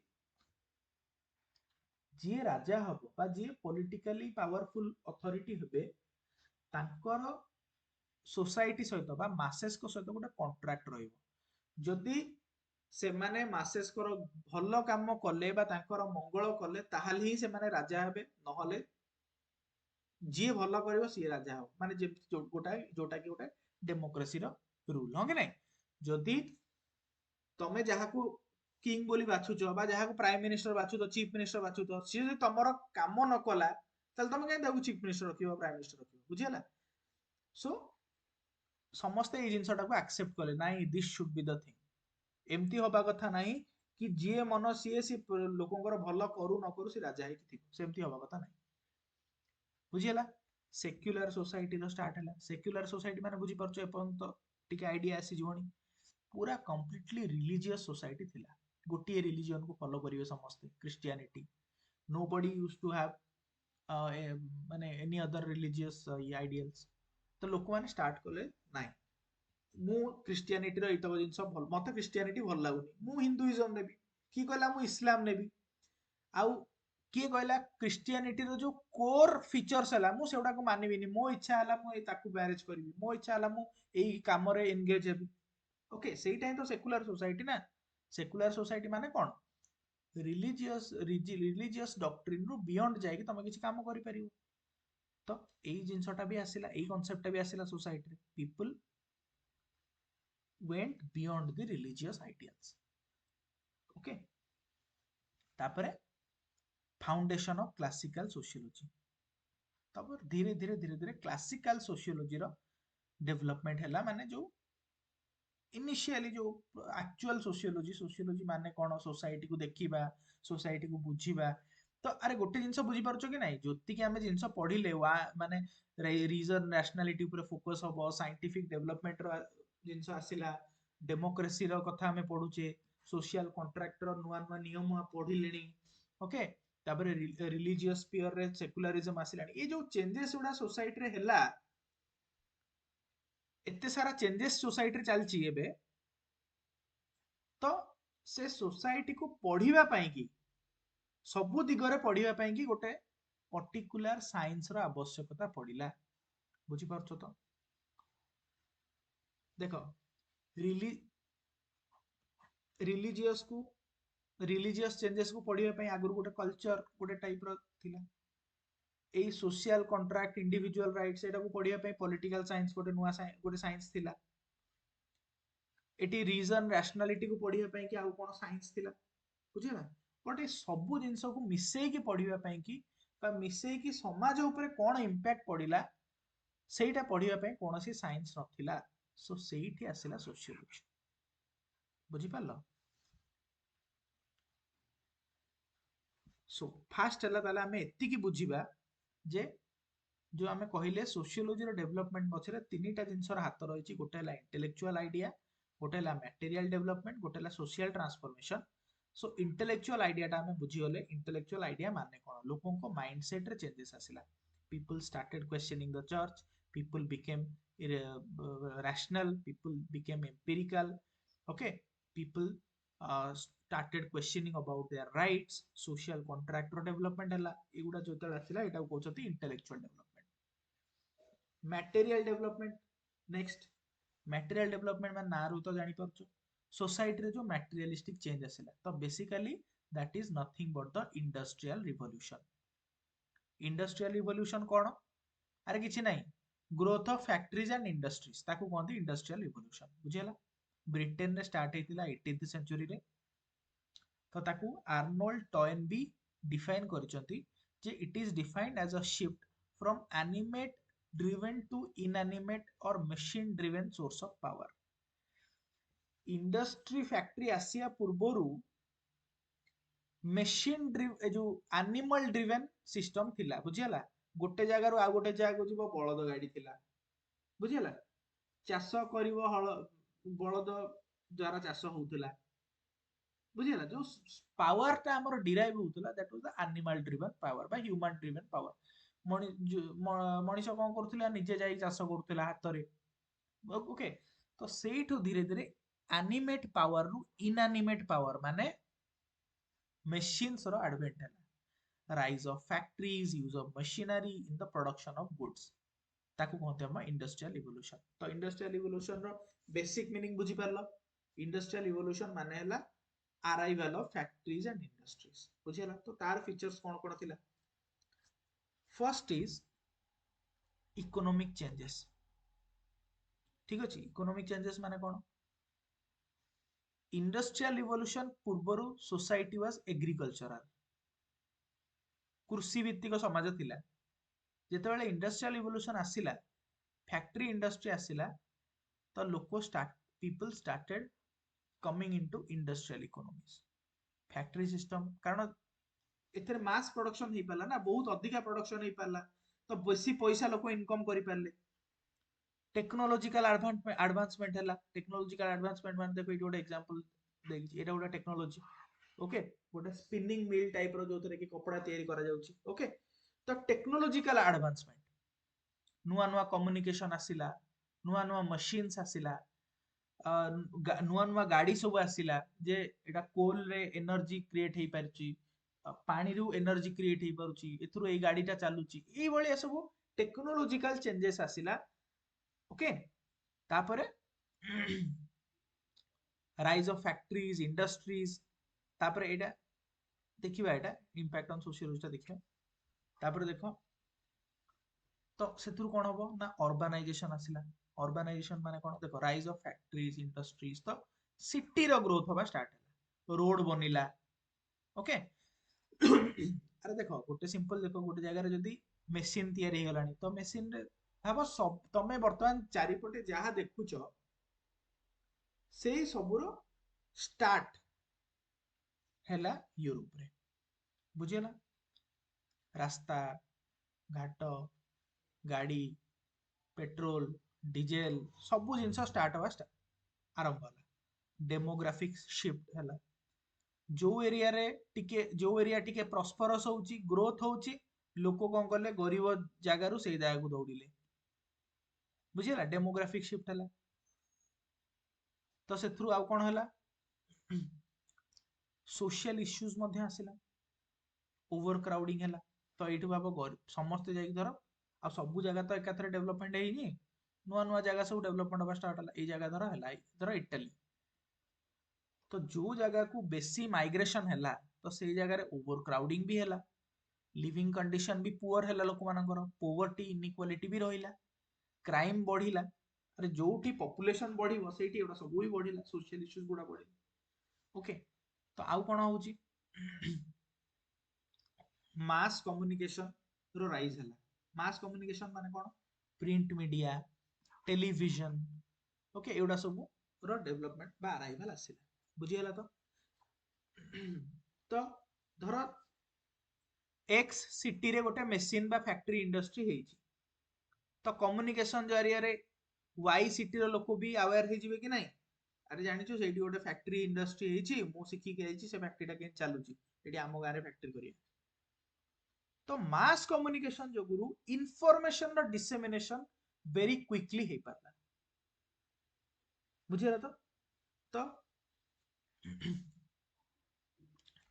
जी राजा हबो बा जी पॉलिटिकली पावरफुल अथॉरिटी हेबे, तांकर सोसाइटी सहित बा मासेस को सहित गोटे कॉन्ट्रैक्ट रहिबो। जदि से माने मासेस कर भल काम कले बा तांकर मंगल कले, ताहाले ही से माने राजा हेबे, नहले जी भल करिवो सी राजा हबो। माने जे गोटा जोटा कि गोटे डेमोक्रेसी रो रूल हो कि नहीं। जदि तमे जहाकू किंग बोली बाछुच बा जहाकू प्राइम मिनिस्टर बाछुत, चीफ मिनिस्टर बाछुत, सी जदि तमरो काम न कला, ताले तमे काहे ताकू चीफ मिनिस्टर रखिबो, प्राइम मिनिस्टर रखिबो। बुझियला? सो समस्ते एई जिंसटा को एक्सेप्ट कले, नाही this should be the thing. एमती होबा कथा नाही कि जे मन सी लोकंकर भल करू न करू सी राजा हेकी थिबो, सेमती होबा कथा नाही। बुझियला? सेक्युलर सोसाइटी रो स्टार्ट हला। सेक्युलर सोसाइटी माने बुझी परछो एपंत टिके आईडिया आसी जोणी। पूरा कंप्लीटली रिलीजियस सोसाइटी थिला, गोटिए रिलीजन को फॉलो करिवे समस्ते, Christianity. Nobody used to have ମାନେ ଏନି ଅଦର ରିଲିଜିୟସ୍ ଆଇडिଆल्स। ତ ଲୋକମାନେ ଷ୍ଟାର୍ଟ କଲେ ନାଇଁ ମୁଁ ଖ୍ରୀଷ୍ଟିଆନିଟିର ଏଇତକ ଜିନିଷ ଭଲ, ମତେ ଖ୍ରୀଷ୍ଟିଆନିଟି ଭଲ ଲାଗୁନି, ମୁଁ ହିନ୍ଦୁଇଜମ ନେବି। କିଏ କହିଲା ମୁଁ ଇସଲାମ ନେବି। ଆଉ କିଏ କହିଲା ଖ୍ରୀଷ୍ଟିଆନିଟିର ଯୋଉ କୋର ଫିଚର୍ସ ହେଲା ମୁଁ ସେଗୁଡାକୁ ମାନିବିନି, ମୋ ଇଚ୍ଛା ହେଲା ମୁଁ ଏଇ ତାକୁ ମ୍ୟାରେଜ କରିବି, ମୋ ଇଚ୍ଛା ହେଲା ମୁଁ ଏଇ କାମରେ ଏନଗେଜ ହେବି। ଓକେ, ସେଇଟା ହିଁ ତ ସେକୁଲାର ସୋସାଇଟି ନା। ସେକୁଲାର ସୋସାଇଟି ମାନେ କଣ? ରିଲିଜିୟସ୍ ଡକ୍ଟ୍ରିନ ରୁ ବିୟଣ୍ଡ ଯାଇକି ତମେ କିଛି କାମ କରିପାରିବ। ତ ଏଇ ଜିନିଷଟା ବି ଆସିଲା, ଏଇ କନସେପ୍ଟଟା ବି ଆସିଲା ସୋସାଇଟିରେ। People went beyond the religious ideals. Okay, ତାପରେ ଫାଉଣ୍ଡେସନ ଅଫ କ୍ଲାସିକାଲ ସୋସିଓଲୋଜି। ତାପରେ ଧୀରେ ଧୀରେ ଧୀରେ ଧୀରେ କ୍ଲାସିକାଲ ସୋସିଓଲୋଜିର ଡେଭଲପମେଣ୍ଟ ହେଲା, ମାନେ ଯୋଉ ଇନିସିଆଲି ଯୋଉ ଆକ୍ଚୁଆଲ ସୋସିଓଲୋଜି, ସୋସିଓଲୋଜି ମାନେ କଣ? ସୋସାଇଟିକୁ ଦେଖିବା, ସୋସାଇଟିକୁ ବୁଝିବା। ତ ଆରେ ଗୋଟେ ଜିନିଷ ବୁଝିପାରୁଛ କି ନାଇଁ, ଯେତିକି ଆମେ ଜିନିଷ ପଢିଲେ ମାନେ ରିଜନ ରାସନାଲିଟି ଉପରେ ଫୋକସ ହବ, ସାଇଣ୍ଟିଫିକ ଡେଭଲପମେଣ୍ଟର ଜିନିଷ ଆସିଲା, ଡେମୋକ୍ରେସିର କଥା ଆମେ ପଢୁଛେ, ସୋସିଆଲ କଣ୍ଟ୍ରାକ୍ଟର ନୂଆ ନୂଆ ନିୟମ ପଢିଲେଣି। ଓକେ, ତାପରେ ରିଲିଜିୟସ୍ ସ୍ପିୟରରେ ସେକୁଲାରିଜମ ଆସିଲାଣି। ଏ ଯୋଉ ଚେଞ୍ଜେସ୍ ଗୁଡା ସୋସାଇଟିରେ ହେଲା, ଏତେ ସାରା ଚେଞ୍ଜେସ୍ ସୋସାଇଟିରେ ଚାଲିଛି ଏବେ, ତ ସେ ସୋସାଇଟିକୁ ପଢିବା ପାଇଁ କି, ସବୁ ଦିଗରେ ପଢିବା ପାଇଁ କି ଗୋଟେ ପର୍ଟିକୁଲାର ସାଇନ୍ସର ଆବଶ୍ୟକତା ପଡିଲା। ବୁଝିପାରୁଛ ତ? ଦେଖ, ରିଲି ରିଲିଜିୟସକୁ ରିଲିଜିୟସ୍ ଚେଞ୍ଜେସକୁ ପଢିବା ପାଇଁ ଆଗରୁ ଗୋଟେ କଲଚର ଗୋଟେ ଟାଇପର ଥିଲା। ଏଇ ସୋସିଆଲ କଣ୍ଟ୍ରାକ୍ଟ, ଇଣ୍ଡିଭିଜୁଆଲ ରାଇଟ୍ସ, ଏଟାକୁ ପଢିବା ପାଇଁ ପଲିଟିକାଲ ସାଇନ୍ସ ଗୋଟେ ନୂଆ ଗୋଟେ ସାଇନ୍ସ ଥିଲା। ଏଠି ରିଜନ ରାସନାଲିଟିକୁ ପଢିବା ପାଇଁ କି ଆଉ କଣ ସାଇନ୍ସ ଥିଲା। ବୁଝିଲା? ବଟ୍ ଏ ସବୁ ଜିନିଷକୁ ମିଶେଇକି ପଢିବା ପାଇଁ କି, ବା ମିଶେଇକି ସମାଜ ଉପରେ କଣ ଇମ୍ପାକ୍ଟ ପଡିଲା ସେଇଟା ପଢିବା ପାଇଁ କୌଣସି ସାଇନ୍ସ ନଥିଲା। ସୋ ସେଇଠି ଆସିଲା ସୋସିଓଲୋଜି। ବୁଝିପାରିଲ? ସୋ ଫାଷ୍ଟ ହେଲା, ତାହେଲେ ଆମେ ଏତିକି ବୁଝିବା ଯେ ଯୋଉ ଆମେ କହିଲେ ସୋସିଓଲୋଜିର ଡେଭଲପମେଣ୍ଟ ପଛରେ ତିନିଟା ଜିନିଷର ହାତ ରହିଛି। ଗୋଟେ ହେଲା ଇଣ୍ଟେଲେକ୍ଚୁଆଲ ଆଇଡିଆ, ଗୋଟେ ହେଲା ମ୍ୟାଟେରିଆଲ ଡେଭଲପମେଣ୍ଟ, ଗୋଟେ ହେଲା ସୋସିଆଲ ଟ୍ରାନ୍ସଫରମେସନ। ସୋ ଇଣ୍ଟେଲେକ୍ଚୁଆଲ ଆଇଡିଆଟା ଆମେ ବୁଝିଗଲେ। ଇଣ୍ଟେଲେକ୍ଚୁଆଲ ଆଇଡିଆ ମାନେ କଣ? ଲୋକଙ୍କ ମାଇଣ୍ଡ ସେଟରେ ଚେଞ୍ଜେସ୍ ଆସିଲା। People started questioning the church, people became rational, people became empirical. Okay, people started questioning about their rights, social contract ର development ହେଲା। ଏଗୁଡା ଯେତେବେଳେ ଆସିଲା ଏଟାକୁ କହୁଛନ୍ତି intellectual development। material development next। material development ମାନେ ନାଁରୁ ତ ଜାଣିପାରୁଛୁ, ସୋସାଇଟିରେ ଯୋଉ ମ୍ୟାଟେରିଆଲିଷ୍ଟିକ ଚେଞ୍ଜ ଆସିଲା। ତ basically that is nothing but the industrial revolution। industrial revolution କଣ? ଆରେ କିଛି ନାହିଁ, growth of factories and industries, ତାକୁ କହନ୍ତି ଇଣ୍ଡଷ୍ଟ୍ରିଆଲ ରିଭଲ୍ୟୁସନ। ବୁଝିହେଲା? ବ୍ରିଟେନରେ ଷ୍ଟାର୍ଟ ହେଇଥିଲା 18th ସେଞ୍ଚୁରୀରେ। ତ ତାକୁ ଆର୍ନୋଲ୍ଡ ଟଏନବି ଡିଫାଇନ୍ କରିଛନ୍ତି ଯେ ଇଟ୍ is defined as a shift from animate driven to inanimate or machine driven source of power। Industry factory ଆସିବା ପୂର୍ବରୁ ମେସିନ ଏ ଯୋଉ ଆନିମଲ ଡ୍ରିଭେନ ସିଷ୍ଟମ ଥିଲା। ବୁଝିହେଲା? ଗୋଟେ ଜାଗାରୁ ଆଉ ଗୋଟେ ଜାଗାକୁ ଯିବ ବଳଦ ଗାଡି ଥିଲା। ବୁଝିହେଲା? ଚାଷ କରିବ ହଳ, ବଳଦ ଦ୍ଵାରା ଚାଷ ହଉଥିଲା। ବୁଝିହେଲା? ଯୋଉ ପାୱାର ଟା ଆମର ଡିରାଇଭ୍ ହଉଥିଲା that was the animal driven power ବା ହ୍ୟୁମାନ ଡ୍ରିଭେନ ପାୱାର। ମଣିଷ କଣ କରୁଥିଲା? ନିଜେ ଯାଇ ଚାଷ କରୁଥିଲା ହାତରେ। ଓକେ, ତ ସେଇଠୁ ଧୀରେ ଧୀରେ ଆନିମେଟ ପାୱାରରୁ ଇନଆନିମେଟ ପାୱାର ମାନେ machines ର advent ହେଲା। rise of factories, use of machinery in the production of goods, ତାକୁ କହନ୍ତି ଆମେ ଇଣ୍ଡଷ୍ଟ୍ରିଆଲ ରିଭଲ୍ୟୁସନ। ତ ଇଣ୍ଡଷ୍ଟ୍ରିଆଲ ରିଭଲ୍ୟୁସନ ର ବେସିକ ମିନିଂ ବୁଝିପାରିଲ? ଇଣ୍ଡଷ୍ଟ୍ରିଆଲ ରିଭଲ୍ୟୁସନ ମାନେ ହେଲା arrival of factories and industries. ବୁଝିହେଲା? ତ ତାର ଫିଚର୍ସ କଣ କଣ ଥିଲା? First is economic changes. ଠିକ ଅଛି? ଇକୋନୋମିକ ଚେଞ୍ଜେସ୍ ମାନେ କଣ? ଇଣ୍ଡଷ୍ଟ୍ରିଆଲ ରିଭଲ୍ୟୁସନ ପୂର୍ବରୁ ସୋସାଇଟି ୱାଜ ଏଗ୍ରିକଲଚରାଲ, କୃଷି ଭିତ୍ତିକ ସମାଜ ଥିଲା। ଯେତେବେଳେ ଇଣ୍ଡଷ୍ଟ୍ରିଆଲ ରିଭଲ୍ୟୁସନ ଆସିଲା, ଫ୍ୟାକ୍ଟ୍ରି ଇଣ୍ଡଷ୍ଟ୍ରି ଆସିଲା, ତ people started coming into industrial economics. Factory system, କାରଣ ଏଥିରେ ମାସ ପ୍ରଡକ୍ସନ ହେଇପାରିଲା ନା, ବହୁତ ଅଧିକା ପ୍ରଡକ୍ସନ ହେଇପାରିଲା, ତ ବେଶୀ ପଇସା ଲୋକ ଇନକମ କରିପାରିଲେ। ଟେକ୍ନୋଲୋଜିକାଲ ଆଡଭାନ୍ସମେଣ୍ଟ ହେଲା। ଟେକ୍ନୋଲୋଜିକାଲ ଆଡଭାନ୍ସମେଣ୍ଟ ମାନେ ଦେଖ ଏଇଠି ଗୋଟେ ଏକ୍ସାମ୍ପଲ ଦେଇଛି, ଏଇଟା ଗୋଟେ ଟେକ୍ନୋଲୋଜି। ଓକେ, ଗୋଟେ ସ୍ପିନିଂ ମିଲ୍ ଟାଇପ ର ଯୋଉଥିରେ କି କପଡା ତିଆରି କରାଯାଉଛି। ଓକେ, ତ ଟେକ୍ନୋଲୋଜିକାଲ ଆଡଭାନ୍ସमेଣ୍ଟ, ନୂଆ ନୂଆ କମ୍ୟୁନିକେସନ ଆସିଲା, ନୂଆ ନୂଆ ମସିନ୍ସ ଆସିଲା, ନୂଆ ନୂଆ ଗାଡି ସବୁ ଆସିଲା, ଯେ ଏଟା କୋଲ ରେ ଏନର୍ଜି କ୍ରିଏଟ ହେଇପାରୁଛି, ପାଣିରୁ ଏନର୍ଜି କ୍ରିଏଟ ହେଇପାରୁଛି, ଏଥିରୁ ଏଇ ଗାଡିଟା ଚାଲୁଛି, ଏଇଭଳିଆ ସବୁ ଟେକ୍ନୋଲୋଜିକାଲ ଚେଞ୍ଜେସ ଆସିଲା। ଓକେ, ତାପରେ ରାଇଜ ଅଫ ଫ୍ୟାକ୍ଟ୍ରିଜ ଇଣ୍ଡଷ୍ଟ୍ରିଜ, ତାପରେ ଏଇଟା ଦେଖିବା, ଏଇଟା ଇମ୍ପାକ୍ଟ ଅନ୍ ସୋସିଓଲୋଜି ଟା ଦେଖିବା। ତାପରେ ଦେଖ, ତ ସେଥିରୁ କଣ ହବ ନା ଅର୍ବାନାଇଜେସନ ଆସିଲା। ଅର୍ବାନାଇଜେସନ ମାନେ କଣ, ଦେଖ ରାଇଜ ଅଫ ଫ୍ୟାକ୍ଟ୍ରିଜ ଇଣ୍ଡଷ୍ଟ୍ରିଜ, ତ ସିଟିର ଗ୍ରୋଥ ହବା ଷ୍ଟାର୍ଟ ହେଲା, ରୋଡ ବନିଲା। ଓକେ, ଆରେ ଦେଖ ଗୋଟେ ସିମ୍ପଲ, ଦେଖ ଗୋଟେ ଜାଗାରେ ଯଦି ମେସିନ ତିଆରି ହେଇଗଲାଣି, ତ ମେସିନରେ ଭାବ ତମେ ବର୍ତ୍ତମାନ ଚାରିପଟେ ଯାହା ଦେଖୁଛ ସେଇ ସବୁର ଷ୍ଟାର୍ଟ ହେଲା ୟୁରୋପରେ। ବୁଝିହେଲା? ରାସ୍ତା ଘାଟ, ଗାଡି, ପେଟ୍ରୋଲ, ଡିଜେଲ, ସବୁ ଜିନିଷ ଷ୍ଟାର୍ଟ ହବା ଆରମ୍ଭ ହେଲା। ଡେମୋଗ୍ରାଫିକ ଶିଫ୍ଟ ହେଲା। ଯୋଉ ଏରିଆ ଟିକେ ପ୍ରସ୍ପରସ ହଉଛି, ଗ୍ରୋଥ ହଉଛି, ଲୋକ କଣ କଲେ, ଗରିବ ଜାଗାରୁ ସେଇ ଜାଗାକୁ ଦୌଡ଼ିଲେ। ବୁଝିହେଲା? ଡେମୋଗ୍ରାଫିକ ଶିଫ୍ଟ ହେଲା। ତ ସେଥିରୁ ଆଉ କଣ ହେଲା, ସୋସିଆଲ ଇସ୍ୟୁଜ ମଧ୍ୟ ଆସିଲା, ଓଭର କ୍ରାଉଡିଂ ହେଲା। ତ ଏଇଠୁ ଭାବ, ସମସ୍ତେ ଯାଇକି ଧର, ଆଉ ସବୁ ଜାଗା ତ ଏକାଥରେ ଡେଭଲପମେଣ୍ଟ ହେଇନି, ନୂଆ ନୂଆ ଜାଗା ସବୁ ଡେଭଲପମେଣ୍ଟ ହବା ଷ୍ଟାର୍ଟ ହେଲା। ଏଇ ଜାଗା ଧର ହେଲା, ଧର ଇଟାଲୀ, ତ ଯୋଉ ଜାଗାକୁ ବେଶୀ ମାଇଗ୍ରେସନ ହେଲା, ତ ସେଇ ଜାଗାରେ ଓଭର କ୍ରାଉଡିଂ ବି ହେଲା, लिविंग कंडीशन भी पुअर है लोक मानकर, पोवर्टी इनइक्वालिटी भी रहिला, क्राइम बढ़िला। अरे जोठी पॉपुलेशन बढ़िबो सेठी एटा सब भी बढ़िला, सोशल इश्यूज गुडा बढ़िला। ओके, तो आउ कोन होउची, मास कम्युनिकेशन रो राइज हला। मास कम्युनिकेशन माने कोन, प्रिंट मीडिया, टेलीविजन, ओके, एउडा सब रो डेवलपमेंट बा अराइवल आसिला। बुझी हला? तो धर एक्स सिटी रे गोटे मेसिन बा फैक्ट्री इंडस्ट्री ହେଇଛି, ତ କମ୍ୟୁନିକେସନ ଜରିଆରେ ୱାଇ ସିଟିର ଲୋକ ବି ଆୱେର ହେଇଯିବେ କି ନାଇଁ, ଆରେ ଜାଣିଛୁ ସେଇଠି ଗୋଟେ ଫ୍ୟାକ୍ଟ୍ରି ଇଣ୍ଡଷ୍ଟ୍ରି ହେଇଛି, ମୁଁ ଶିଖିକି ଆଇଛି, ସେ ଫ୍ୟାକ୍ଟ୍ରିଟା କେମିତି ଚାଲୁଛି, ଏଠି ଆମ ଗାଁରେ ଫ୍ୟାକ୍ଟ୍ରି କରିବା। ତ ମାସ୍ କମ୍ୟୁନିକେସନ ଯୋଗୁରୁ ଇନଫର୍ମେସନ ର ଡିସେମିନେସନ ଭେରି କ୍ୱିକଲି ହେଇପାରିଲା। ବୁଝିଗଲା ତ? ତ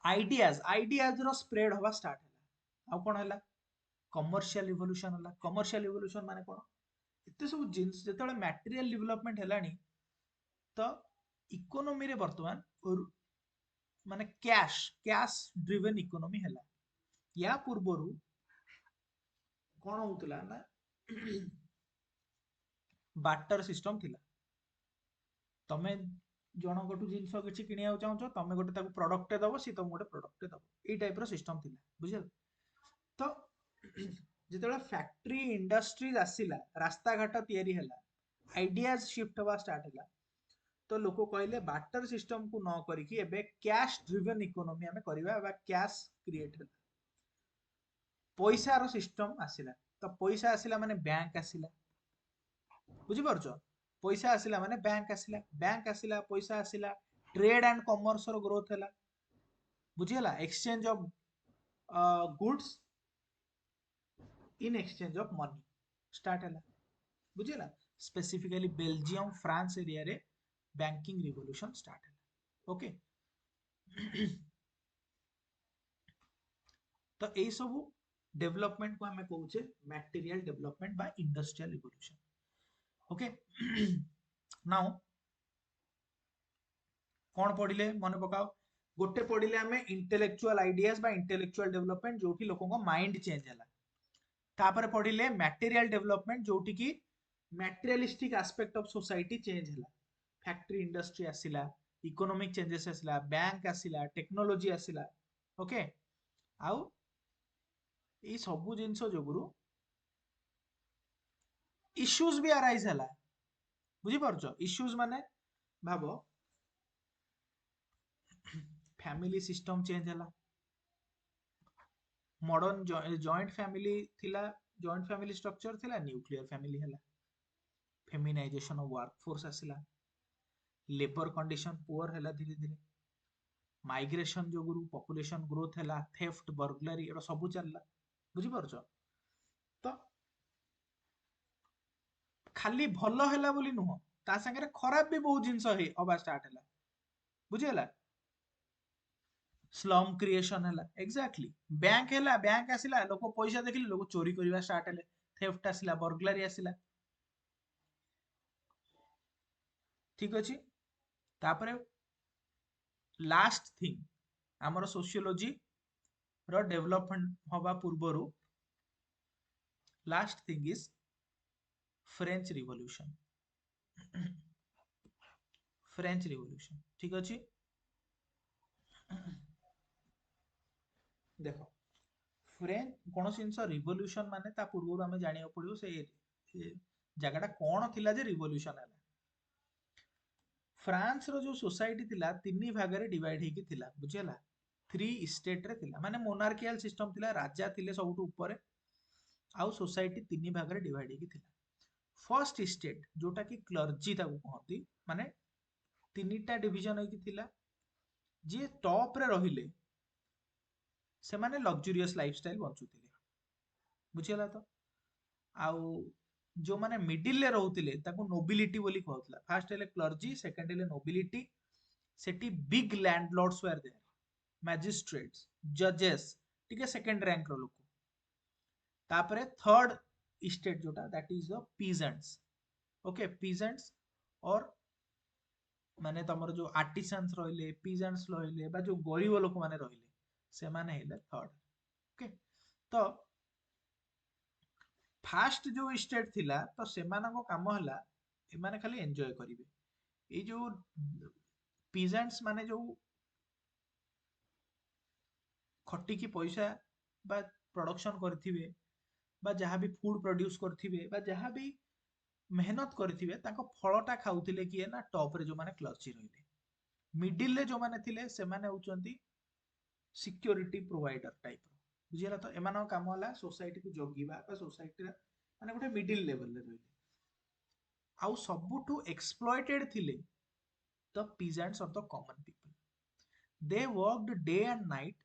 ଆଇଡିଆଜ ର ସ୍ପ୍ରେଡ ହବା ଷ୍ଟାର୍ଟ ହେଲା। ଆଉ କଣ ହେଲା, କମର୍शियल रिवोल्यूशन होला। कमर्शियल रिवोल्यूशन माने कोन, एते सब जिंस जेतेबेले मटेरियल डेवलपमेंट हेलानी, तो इकोनॉमी रे वर्तमान माने कैश ड्रिवन इकोनॉमी हेला। या पूर्वरु कोन होउतला ना, बाटर सिस्टम थिला। तमे जनकटू जिनस किछि किनिया चाहछो, तमे गोटे ताको प्रोडक्ट दबो, सी तम गोटे प्रोडक्ट दबो, एई टाइप रो सिस्टम थिला। बुझिल? तो ଯେତେବେଳେ ଫ୍ୟାକ୍ଟ୍ରି ଇଣ୍ଡଷ୍ଟ୍ରିଜ ଆସିଲା, ରାସ୍ତାଘାଟ ତିଆରି ହେଲା, ଆଇଡିଆଜ ସିଫ୍ଟ ହବା ଷ୍ଟାର୍ଟ ହେଲା, ତ ଲୋକ କହିଲେ ବାଟର ସିଷ୍ଟମକୁ ନ କରିକି ଏବେ କ୍ୟାଶ ଡ୍ରିଭେନ ଇକୋନୋମି ଆମେ କରିବା, ବା କ୍ୟାଶ କ୍ରିଏଟ ହେଲା। ପଇସାର ସିଷ୍ଟମ ଆସିଲା, ତ ପଇସା ଆସିଲା ମାନେ ବ୍ୟାଙ୍କ ଆସିଲା। ବୁଝିପାରୁଛ? ପଇସା ଆସିଲା ମାନେ ବ୍ୟାଙ୍କ ଆସିଲା, ବ୍ୟାଙ୍କ ଆସିଲା, ପଇସା ଆସିଲା, ट्रेड एंड कॉमर्स रो ग्रोथ हैला। बुझियला? Exchange of goods in exchange of money start हैला। बुझियला? स्पेसिफिकली बेल्जियम फ्रांस एरिया रे बैंकिंग रिवोल्यूशन स्टार्ट हैला। ओके, तो यही सब डेवलपमेंट को हमें कहूचे मटेरियल डेवलपमेंट बा इंडस्ट्रियल रिवोल्यूशन। ओके, नाउ कौन पढ़िले मन पकाओ, गोटे पढ़िले आमे इंटेलेक्चुअल आइडियाज बा इंटेलेक्चुअल डेवलपमेंट, जोठी लोकों माइंड चेंज हैला। तापर पढ़िले मटेरियल डेवलपमेंट, जोठी की materialistic aspect of society change हैला। फैक्ट्री इंडस्ट्री आसिला, इकोनॉमिक चेंजेस आसिला, बैंक आसिला, टेक्नोलॉजी आसिला। ओके, आउ ई सबु जिंस जोगुरु इश्यूज भी अराइज हैला। बुझी पारुछ? इश्यूज माने भाबो, फैमिली सिस्टम चेंज हैला। मॉडर्न जॉइंट फैमिली थिला, जॉइंट फैमिली स्ट्रक्चर थिला, न्यूक्लियर फैमिली हैला। फेमिनाइजेशन ऑफ वर्कफोर्स आसिला, लेबर कंडीशन पुअर हैला धीरे धीरे, माइग्रेशन जोगुरु पॉपुलेशन ग्रोथ हैला, थेफ्ट बर्गलरी एटा सब चलला। ବୁଝିପାରୁଛ? ତ ଖାଲି ଭଲ ହେଲା ବୋଲି ନୁହଁ, ତା ସାଙ୍ଗରେ ଖରାପ ବି ବହୁତ ଜିନିଷ ହବା ଷ୍ଟାର୍ଟ ହେଲା। ବୁଝିହେଲା? ସ୍ଲମ୍ କ୍ରିଏସନ ହେଲା, ଏକ୍ଜାକ୍ଟଲି। ବ୍ୟାଙ୍କ ହେଲା, ବ୍ୟାଙ୍କ ଆସିଲା, ଲୋକ ପଇସା ଦେଖିଲେ, ଲୋକ ଚୋରି କରିବା ଷ୍ଟାର୍ଟ ହେଲେ, ଥେଫ୍ଟ ଆସିଲା, ବର୍ଗଲାରି ଆସିଲା। ଠିକ ଅଛି। ତାପରେ ଲାଷ୍ଟ ଥିଙ୍ଗ, ଆମର ସୋସିଓଲୋଜି ର ଡେଭଲପମେଣ୍ଟ ହବା ପୂର୍ବରୁ last thing is French revolution. French revolution, ଠିକ ଅଛି। ଦେଖ, ଫ୍ରେଞ୍ଚ କୌଣସି ଜିନିଷ ରିଭଲ୍ୟୁସନ ମାନେ ତା ପୂର୍ବରୁ ଆମେ ଜାଣିବାକୁ ପଡିବ ସେ ଜାଗାଟା କଣ ଥିଲା ଯେ ରିଭଲ୍ୟୁସନ ହେଲା। ଫ୍ରାନ୍ସ ର ଯୋଉ ସୋସାଇଟି ଥିଲା ତିନି ଭାଗରେ ଡିଭାଇଡ ହେଇକି ଥିଲା, ବୁଝିହେଲା? ଥ୍ରୀ ଷ୍ଟେଟ ରେ ଥିଲା, ମାନେ ମୋନାର୍କିଆଲ ସିଷ୍ଟମ ଥିଲା, ରାଜା ଥିଲେ ସବୁଠୁ ଉପରେ, ଆଉ ସୋସାଇଟି ତିନି ଭାଗରେ ଡିଭାଇଡ ହେଇକି ଥିଲା। ଫର୍ଷ୍ଟ ଷ୍ଟେଟ ଯୋଉଟା କି କ୍ଲର୍ଜି ତାକୁ କହନ୍ତି, ମାନେ ତିନିଟା ଡିଭିଜନ ହେଇକି ଥିଲା। ଯିଏ ଟପ ରେ ରହିଲେ ସେମାନେ ଲକ୍ଜୁରିୟସ୍ ଲାଇଫଷ୍ଟାଇଲ ବଞ୍ଚୁଥିଲେ, ବୁଝିହେଲା ତ? ଆଉ ଯୋଉମାନେ ମିଡିଲ ରେ ରହୁଥିଲେ ତାକୁ ନୋବିଲିଟି ବୋଲି କହୁଥିଲା। ଫାର୍ଷ୍ଟ ହେଲେ କ୍ଲର୍ଜି, ସେକେଣ୍ଡ ହେଲେ ନୋବିଲିଟି। ସେଠି ବିଗ ଲ୍ୟାଣ୍ଡ ଲର୍ଡସ ୱେର୍ ଦେयर, ମ୍ୟାଜିଷ୍ଟ୍ରେଟ୍ସ, ଜଜେସ୍, ଟିକେ ସେକେଣ୍ଡ ରାଙ୍କର ଲୋକ। ତାପରେ ଥର୍ଡ ଇଷ୍ଟେଟ ଯୋଉଟା, ଦ୍ୟାट ଇଜ ଦ ପିजेंट्स। ओके, पिजेंट्स और ମାନେ ତମର ଯୋଉ ଆର୍ଟିସାन्स ରହିଲେ, ପିजेंट्स ରହିଲେ, ବା ଯୋଉ ଗରିବ ଲୋକମାନେ ରହିଲେ, ସେମାନେ ହେଲେ ଥର୍ଡ। ଓକେ, ତ ଫାଷ୍ଟ ଯୋଉ ଷ୍ଟେଟ ଥିଲା, ତ ସେମାନଙ୍କ କାମ ହେଲା ଏମାନେ ଖାଲି ଏନ୍ଜୟ କରିବେ। ଏଇ ଯୋଉ ପିजेंट्स ମାନେ ଯୋଉ ଖଟିକି ପଇସା ବା ପ୍ରଡକ୍ସନ କରିଥିବେ, ବା ଯାହାବି ଫୁଡ ପ୍ରଡ୍ୟୁସ କରିଥିବେ, ବା ଯାହାବି ମେହନତ କରିଥିବେ, ତାଙ୍କ ଫଳଟା ଖାଉଥିଲେ କିଏ ନା ଟପ ରେ ଯୋଉମାନେ କ୍ଲର୍ଜି ରହିଲେ। ମିଡିଲ ରେ ଯୋଉମାନେ ଥିଲେ ସେମାନେ ହଉଛନ୍ତି ସିକ୍योरिटी प्रोवाइडर टाइप, ବୁଝିହେଲା ତ? ଏମାନଙ୍କ କାମ ହେଲା ସୋସାଇଟି କୁ ଜଗିବା, ବା ସୋସାଇଟିର ମାନେ ଗୋଟେ ମିଡିଲ ଲେଭେଲ ରେ ରହିଲେ। ଆଉ ସବୁଠୁ ଏକ୍ସପ୍ଲଏଟେଡ୍ ଥିଲେ the peasants of the common people. They worked day and night.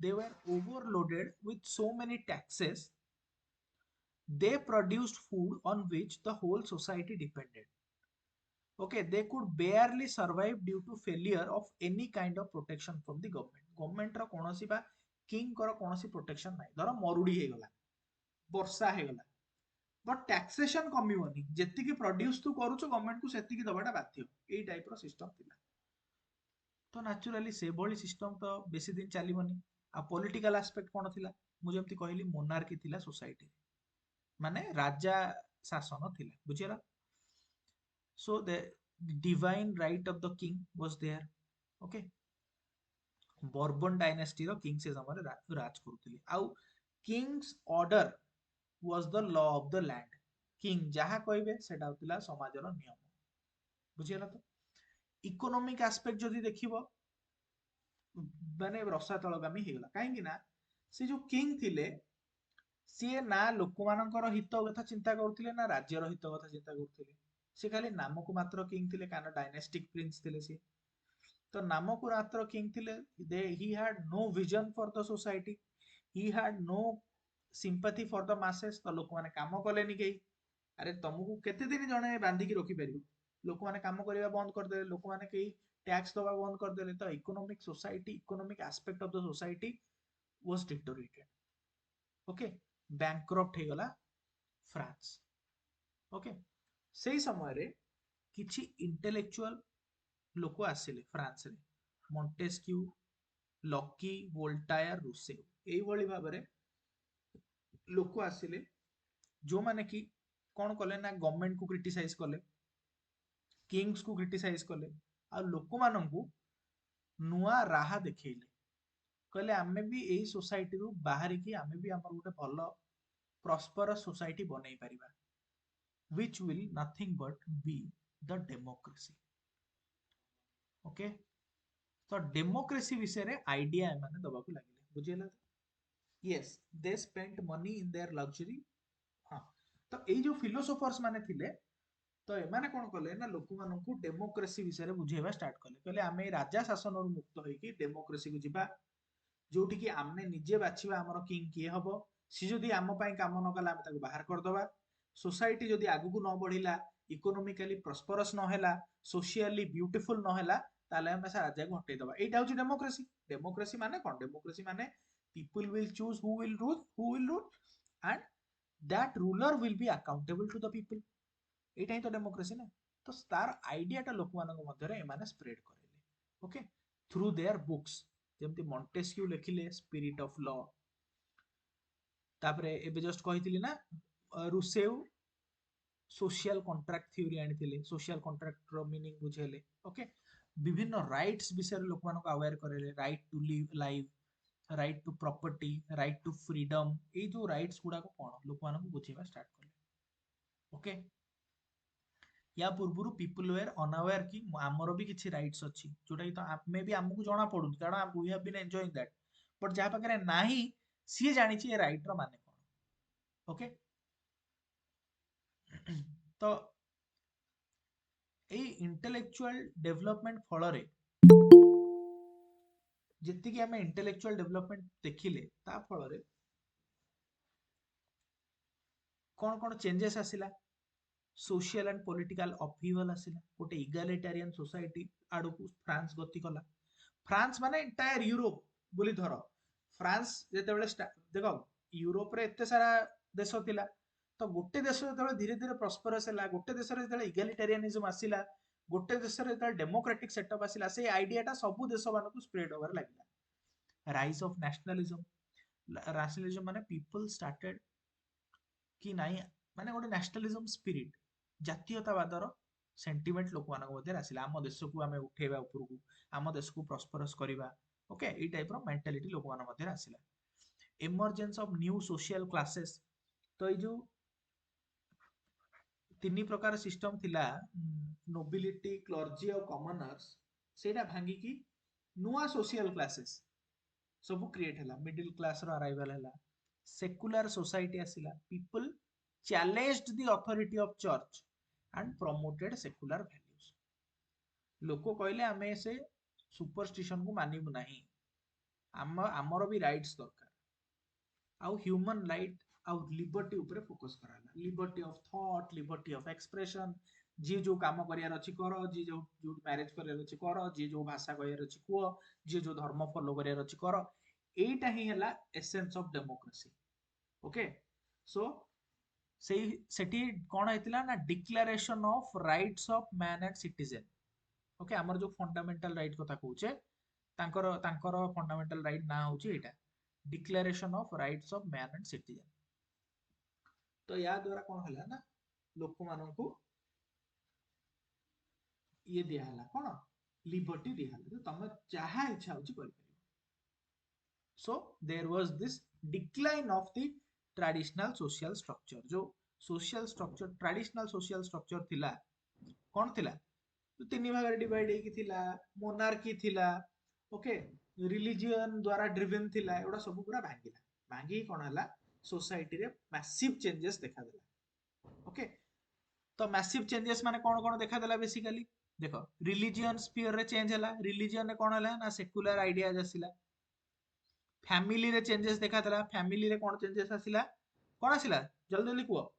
They were overloaded with so many taxes. They produced food on which the whole society depended. Okay, they could barely survive due to failure of any kind of protection from the government. Government ର କୌଣସି ବା king ଙ୍କର କୌଣସି protection ନାହିଁ। ଧର ମରୁଡି ହେଇଗଲା, ବର୍ଷା ହେଇଗଲା, ବଟ୍ ଟ୍ୟାକ୍ସେସନ କମିବନି, ଯେତିକି ପ୍ରଡ୍ୟୁସ ତୁ କରୁଛୁ ଗଭର୍ଣ୍ଣମେଣ୍ଟ କୁ ସେତିକି ଦବାଟା ବାଧ୍ୟ। ଏଇ ଟାଇପ ର ସିଷ୍ଟମ ଥିଲା। ତ ନ୍ୟାଚୁରାଲି ସେଭଳି ସିଷ୍ଟମ ତ ବେଶୀ ଦିନ ଚାଲିବନି। ଆଉ ପଲିଟିକାଲ ଆସ୍ପେକ୍ଟ କଣ ଥିଲା? ମୁଁ ଯେମିତି କହିଲି ମୋନାର୍କି ଥିଲା ସୋସାଇଟି, ମାନେ ରାଜା ଶାସନ ଥିଲା, ବୁଝିହେଲା? So the divine right of the king was there. Okay, Bourbon ଡାଇନାଷ୍ଟିର କିଙ୍ଗ ସେ ସମୟରେ ରାଜ କରୁଥିଲେ। ଆଉ king's order was the law of the land. King ଯାହା କହିବେ ସେଟା ହଉଥିଲା ସମାଜର ନିୟମ, ବୁଝିହେଲା ତ? ଇକୋନୋମିକ ଆସ୍ପେକ୍ଟ ଯଦି ଦେଖିବ, ମାନେ ରସାତଳଗାମୀ ହେଇଗଲା। କାହିଁକି ନା ସେ ଯୋଉ କିଙ୍ଗ ଥିଲେ, ସିଏ ନା ଲୋକମାନଙ୍କର ହିତ କଥା ଚିନ୍ତା କରୁଥିଲେ, ନା ରାଜ୍ୟର ହିତ କଥା ଚିନ୍ତା କରୁଥିଲେ। ସେ ଖାଲି ନାମକୁ ମାତ୍ର କିଙ୍ଗ ଥିଲେ, କାରଣ ଡାଇନାଷ୍ଟିକ ପ୍ରିନ୍ସ ଥିଲେ ସିଏ। ତ ନାମକୁ ମାତ୍ର କିଙ୍ଗ ଥିଲେ। ହି ହ୍ୟାଡ ନୋ ଭିଜନ ଫର ଦ સોસાଇଟି, ହି ହ୍ୟାଡ ନୋ ସିମ୍ପାଥି ଫର ଦ ମାସେସ୍। ତ ଲୋକମାନେ କାମ କଲେନି କେହି। ଆରେ ତମକୁ କେତେ ଦିନ ଜଣେ ବାନ୍ଧିକି ରଖିପାରିବ? ଲୋକମାନେ କାମ କରିବା ବନ୍ଦ କରିଦେଲେ, ଲୋକମାନେ କେହି ଟ୍ୟାକ୍ସ ଦବା ବନ୍ଦ କରିଦେଲେ। ତ economic society, economic aspect of the society was deteriorated. Okay, bankrupt ହେଇଗଲା ଫ୍ରାନ୍ସ। ଓକେ, ସେଇ ସମୟରେ କିଛି ଇଣ୍ଟେଲେକ୍ଚୁଆଲ ଲୋକ ଆସିଲେ ଫ୍ରାନ୍ସରେ, ମଣ୍ଟେସ୍କ୍ୟୁ, ଲକି, ଭୋଲ୍ଟାୟାର, ରୁସେଉ, ଏଇଭଳି ଭାବରେ ଲୋକ ଆସିଲେ, ଯୋଉମାନେ କି କଣ କଲେ ନା ଗଭର୍ଣମେଣ୍ଟ କୁ କ୍ରିଟିସାଇଜ କଲେ, କିଙ୍ଗସ କୁ କ୍ରିଟିସାଇଜ କଲେ, ଆଉ ଲୋକମାନଙ୍କୁ ନୂଆ ରାହା ଦେଖେଇଲେ। କହିଲେ ଆମେ ବି ଏଇ ସୋସାଇଟିରୁ ବାହାରିକି ଆମେ ବି ଆମର ଗୋଟେ ଭଲ ପ୍ରସ୍ପର ସୋସାଇଟି ବନେଇ ପାରିବା, which will nothing but be the democracy. Okay, ତ ଡେମୋକ୍ରେସି ବିଷୟରେ ଆଇଡିଆ ଏମାନେ ଦବାକୁ ଲାଗିଲେ, ବୁଝିହେଲା? Yes, they spent money in their luxury. ହଁ, ତ ଏଇ ଯୋଉ ଫିଲୋସୋଫର୍ସ ମାନେ ଥିଲେ, ତ ଏମାନେ କଣ କଲେ ନା ଲୋକମାନଙ୍କୁ ଡେମୋକ୍ରେସି ବିଷୟରେ ବୁଝେଇବା ଷ୍ଟାର୍ଟ କଲେ। କହିଲେ ଆମେ ଏଇ ରାଜା ଶାସନରୁ ମୁକ୍ତ ହେଇକି ଡେମୋକ୍ରେସିକୁ ଯିବା, ଯୋଉଠି କି ଆମେ ନିଜେ ବାଛିବା ଆମର କିଙ୍ଗ କିଏ ହବ, सी जदि आम ପାଇଁ କାମ ନ କଲା ଆମେ ତାକୁ ବାହାର କରିଦବା। सोसाइटी जदि आगକୁ न बढ़िला, इकोनोमिकली प्रस्परस न ହେଲା, सोशियली ब्यूटीफुल न ହେଲା, ताले हम से राज्य हटई दबा। एटा होची डेमोक्रेसी। डेमोक्रेसी माने कोन? डेमोक्रेसी माने people will choose who will rule and that ruler will be accountable to the people. एटा ही तो डेमोक्रेसी ना। तो तार आइडियाटा लोक मानक मध्यरे एमाने स्प्रेड करेले, ओके, थ्रू देयर बुक्स। जेमति मॉन्टेस्क्यू लेखिले स्पिरिट ऑफ लॉ, तापरे एबे जस्ट कहितली ना रुसेव सोशल कॉन्ट्रैक्ट थ्योरी आनिथिले, सोशल कॉन्ट्रैक्ट रो मीनिंग बुझेले, ओके। विभिन्न राइट्स विषय लोक मानक अवेयर करेले, right to live life, right to property, right to freedom. ए जो राइट्स गुडा को कोन लोक मानक बुझेबा स्टार्ट करले, ओके। या पूर्वरु पीपल वेयर अनअवेयर कि हमरो भी किछि राइट्स अछि, जोटा कि तो मे भी हमकु जणा पडु, कारण we have been enjoying that. But जहा पाखरे नाही, सी जानि छि ए राइट रो माने कोन, ओके। तो एई इंटेलेक्चुअल डेवलपमेंट फଳରେ ଯେତିକି ଆମେ इंटेलेक्चुअल डेवलपमेंट देखिले, ता फଳରେ कोन कोन चेंजेस आसिला? सोशल एंड पॉलिटिकल अपहीवल आसिला, गोटे इगालिटेरियन सोसाइटी आडकू फ्रांस गति कला। फ्रांस माने एंटायर यूरोप बोली धर। फ्रांस जेतेबेले देखो, यूरोप रे एते सारा देश थिला, तो गोटे देश जेतेबेले धीरे धीरे प्रॉस्परस ହେଲା, गोटे देश रे जेतेबेले इगालिटेरियनिज्म आसिला, गोटे देश रे जेतेबेले डेमोक्रेटिक सेटअप आसिला, से आइडियाटा सब देश मानकू स्प्रेड होबार लागिला। राइज ऑफ नेशनलिज्म, नेशनलिज्म माने पीपल स्टार्टेड कि नाई, माने गोटे नेशनलिज्म स्पिरिट, जातीयतावादर सेंटिमेंट लोक मानक मध्य आसिला। आम देश को आमे उठेबा उपरकू, आम देश को प्रॉस्परस करिबा, ओके, ए टाइप रो मेंटालिटी लोक मानक मध्य आसिला। Emergence of new social classes, तो ये जो तीन प्रकार सिस्टम थिला, नोबिलिटी, क्लर्जी और कॉमनर्स, सेटा भांगी की नुआ सोशल क्लासेस सब क्रिएट हैला। मिडिल क्लास रो अराइवल हैला, सेकुलर सोसाइटी आसिला, people challenged the authority of church and promoted secular values. लोक कहले आमे से सुपरस्टिशन को मानिबु नाही, आमर भी राइट्स दरकार। आउ ह्यूमन राइट आउ लिबर्टी ऊपर फोकस कराला, liberty of thought, liberty of expression. जी जो काम करियार अछि कर, जी जो मैरिज करियार अछि कर, जी जो भाषा कहियार अछि कुह, जी जो धर्म फॉलो करियार अछि कर। एटा ही हैला एसेंस ऑफ डेमोक्रेसी, ओके। सो सेठी कोन हेतिला ना, declaration of rights of man and citizen, okay. हमर जो फंडामेंटल राइट कथा कहूचे, तांकर तांकर फंडामेंटल राइट ना होची एटा, declaration of rights of man and citizen. तो या द्वारा कोन हला ना, लोक माननकु ये दिया हला कोन, लिबर्टी दिया हला, तमे चाहा इच्छा होची करि परिबो। So there was this decline of the traditional social structure. जो social structure, traditional social structure थिला, कोन थिला? तो तीन भाग रे डिवाइड हेकी थिला, मोनार्की थिला, ओके, रिलीजियन द्वारा ड्रिवन थिला, एडा सब पूरा भांगिला। भांगी कोन हला, सोसाइटी रे मैसिव चेंजेस देखा देला, ओके। तो मैसिव चेंजेस माने कोन कोन देखा देला? बेसिकली देखो, रिलीजियन स्फीयर रे चेंज हला। रिलीजियन रे कोन हला ना, सेकुलर आइडियाज आसिला। फैमिली रे चेंजेस देखा देला। फैमिली रे कोन चेंजेस आसिला? कोन आसिला? जल्दी जल्दी कुह।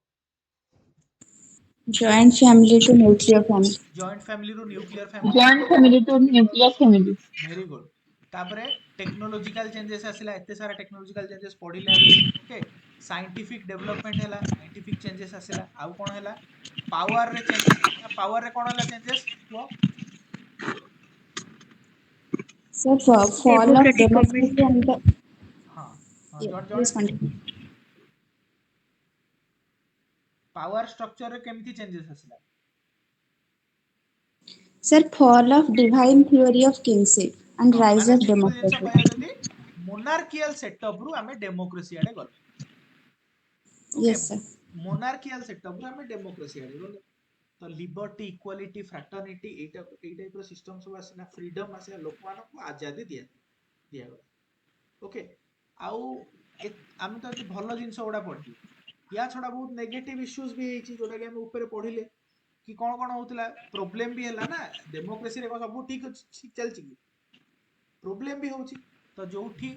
Joint family to nuclear family. Joint family रू nuclear family, Joint family to nuclear family. Very good. तापरे टेक्नोलॉजिकल चेंजेस आसिला, एते सारा टेक्नोलॉजिकल चेंजेस पढ़िले आमे, ओके। साइंटिफिक डेवलपमेंट हैला, साइंटिफिक चेंजेस आसिला। आउ कोन हैला? पावर रे चेंजेस हैला। पावर रे कोन हैला changes Kuh? So for fall of Democratic democracy government. and the, हां, yeah, John please John continue. Power structure रे केमथि changes आसिला? Sir, fall of divine theory of kingship and हां, rise माने of सेठी को जिंस democracy. कहया जदी monarchial setup रु आमे democracy आडे गले, okay. Yes, sir. Monarchial setup रु आमे डेमोक्रेसी आडे गले। तो लिबर्टी, इक्वालिटी, फ्रैटर्निटी, एटा ए टाइप रो सिस्टम सब आसिना, फ्रीडम आसिला, लोक मानन को आजादी दिया दिया गला, ओके। आउ आमे तो एति भलो जिंस ओडा पढिले, या छडा बहुत नेगेटिव इश्यूज भी हेची, जोटा कि आमे ऊपर पढिले कि कोन कोन होतला। प्रॉब्लम भी हैला ना, डेमोक्रेसी रे सब ठीक ठीक चलची कि प्रोब्लेम भी होची। तो जोठी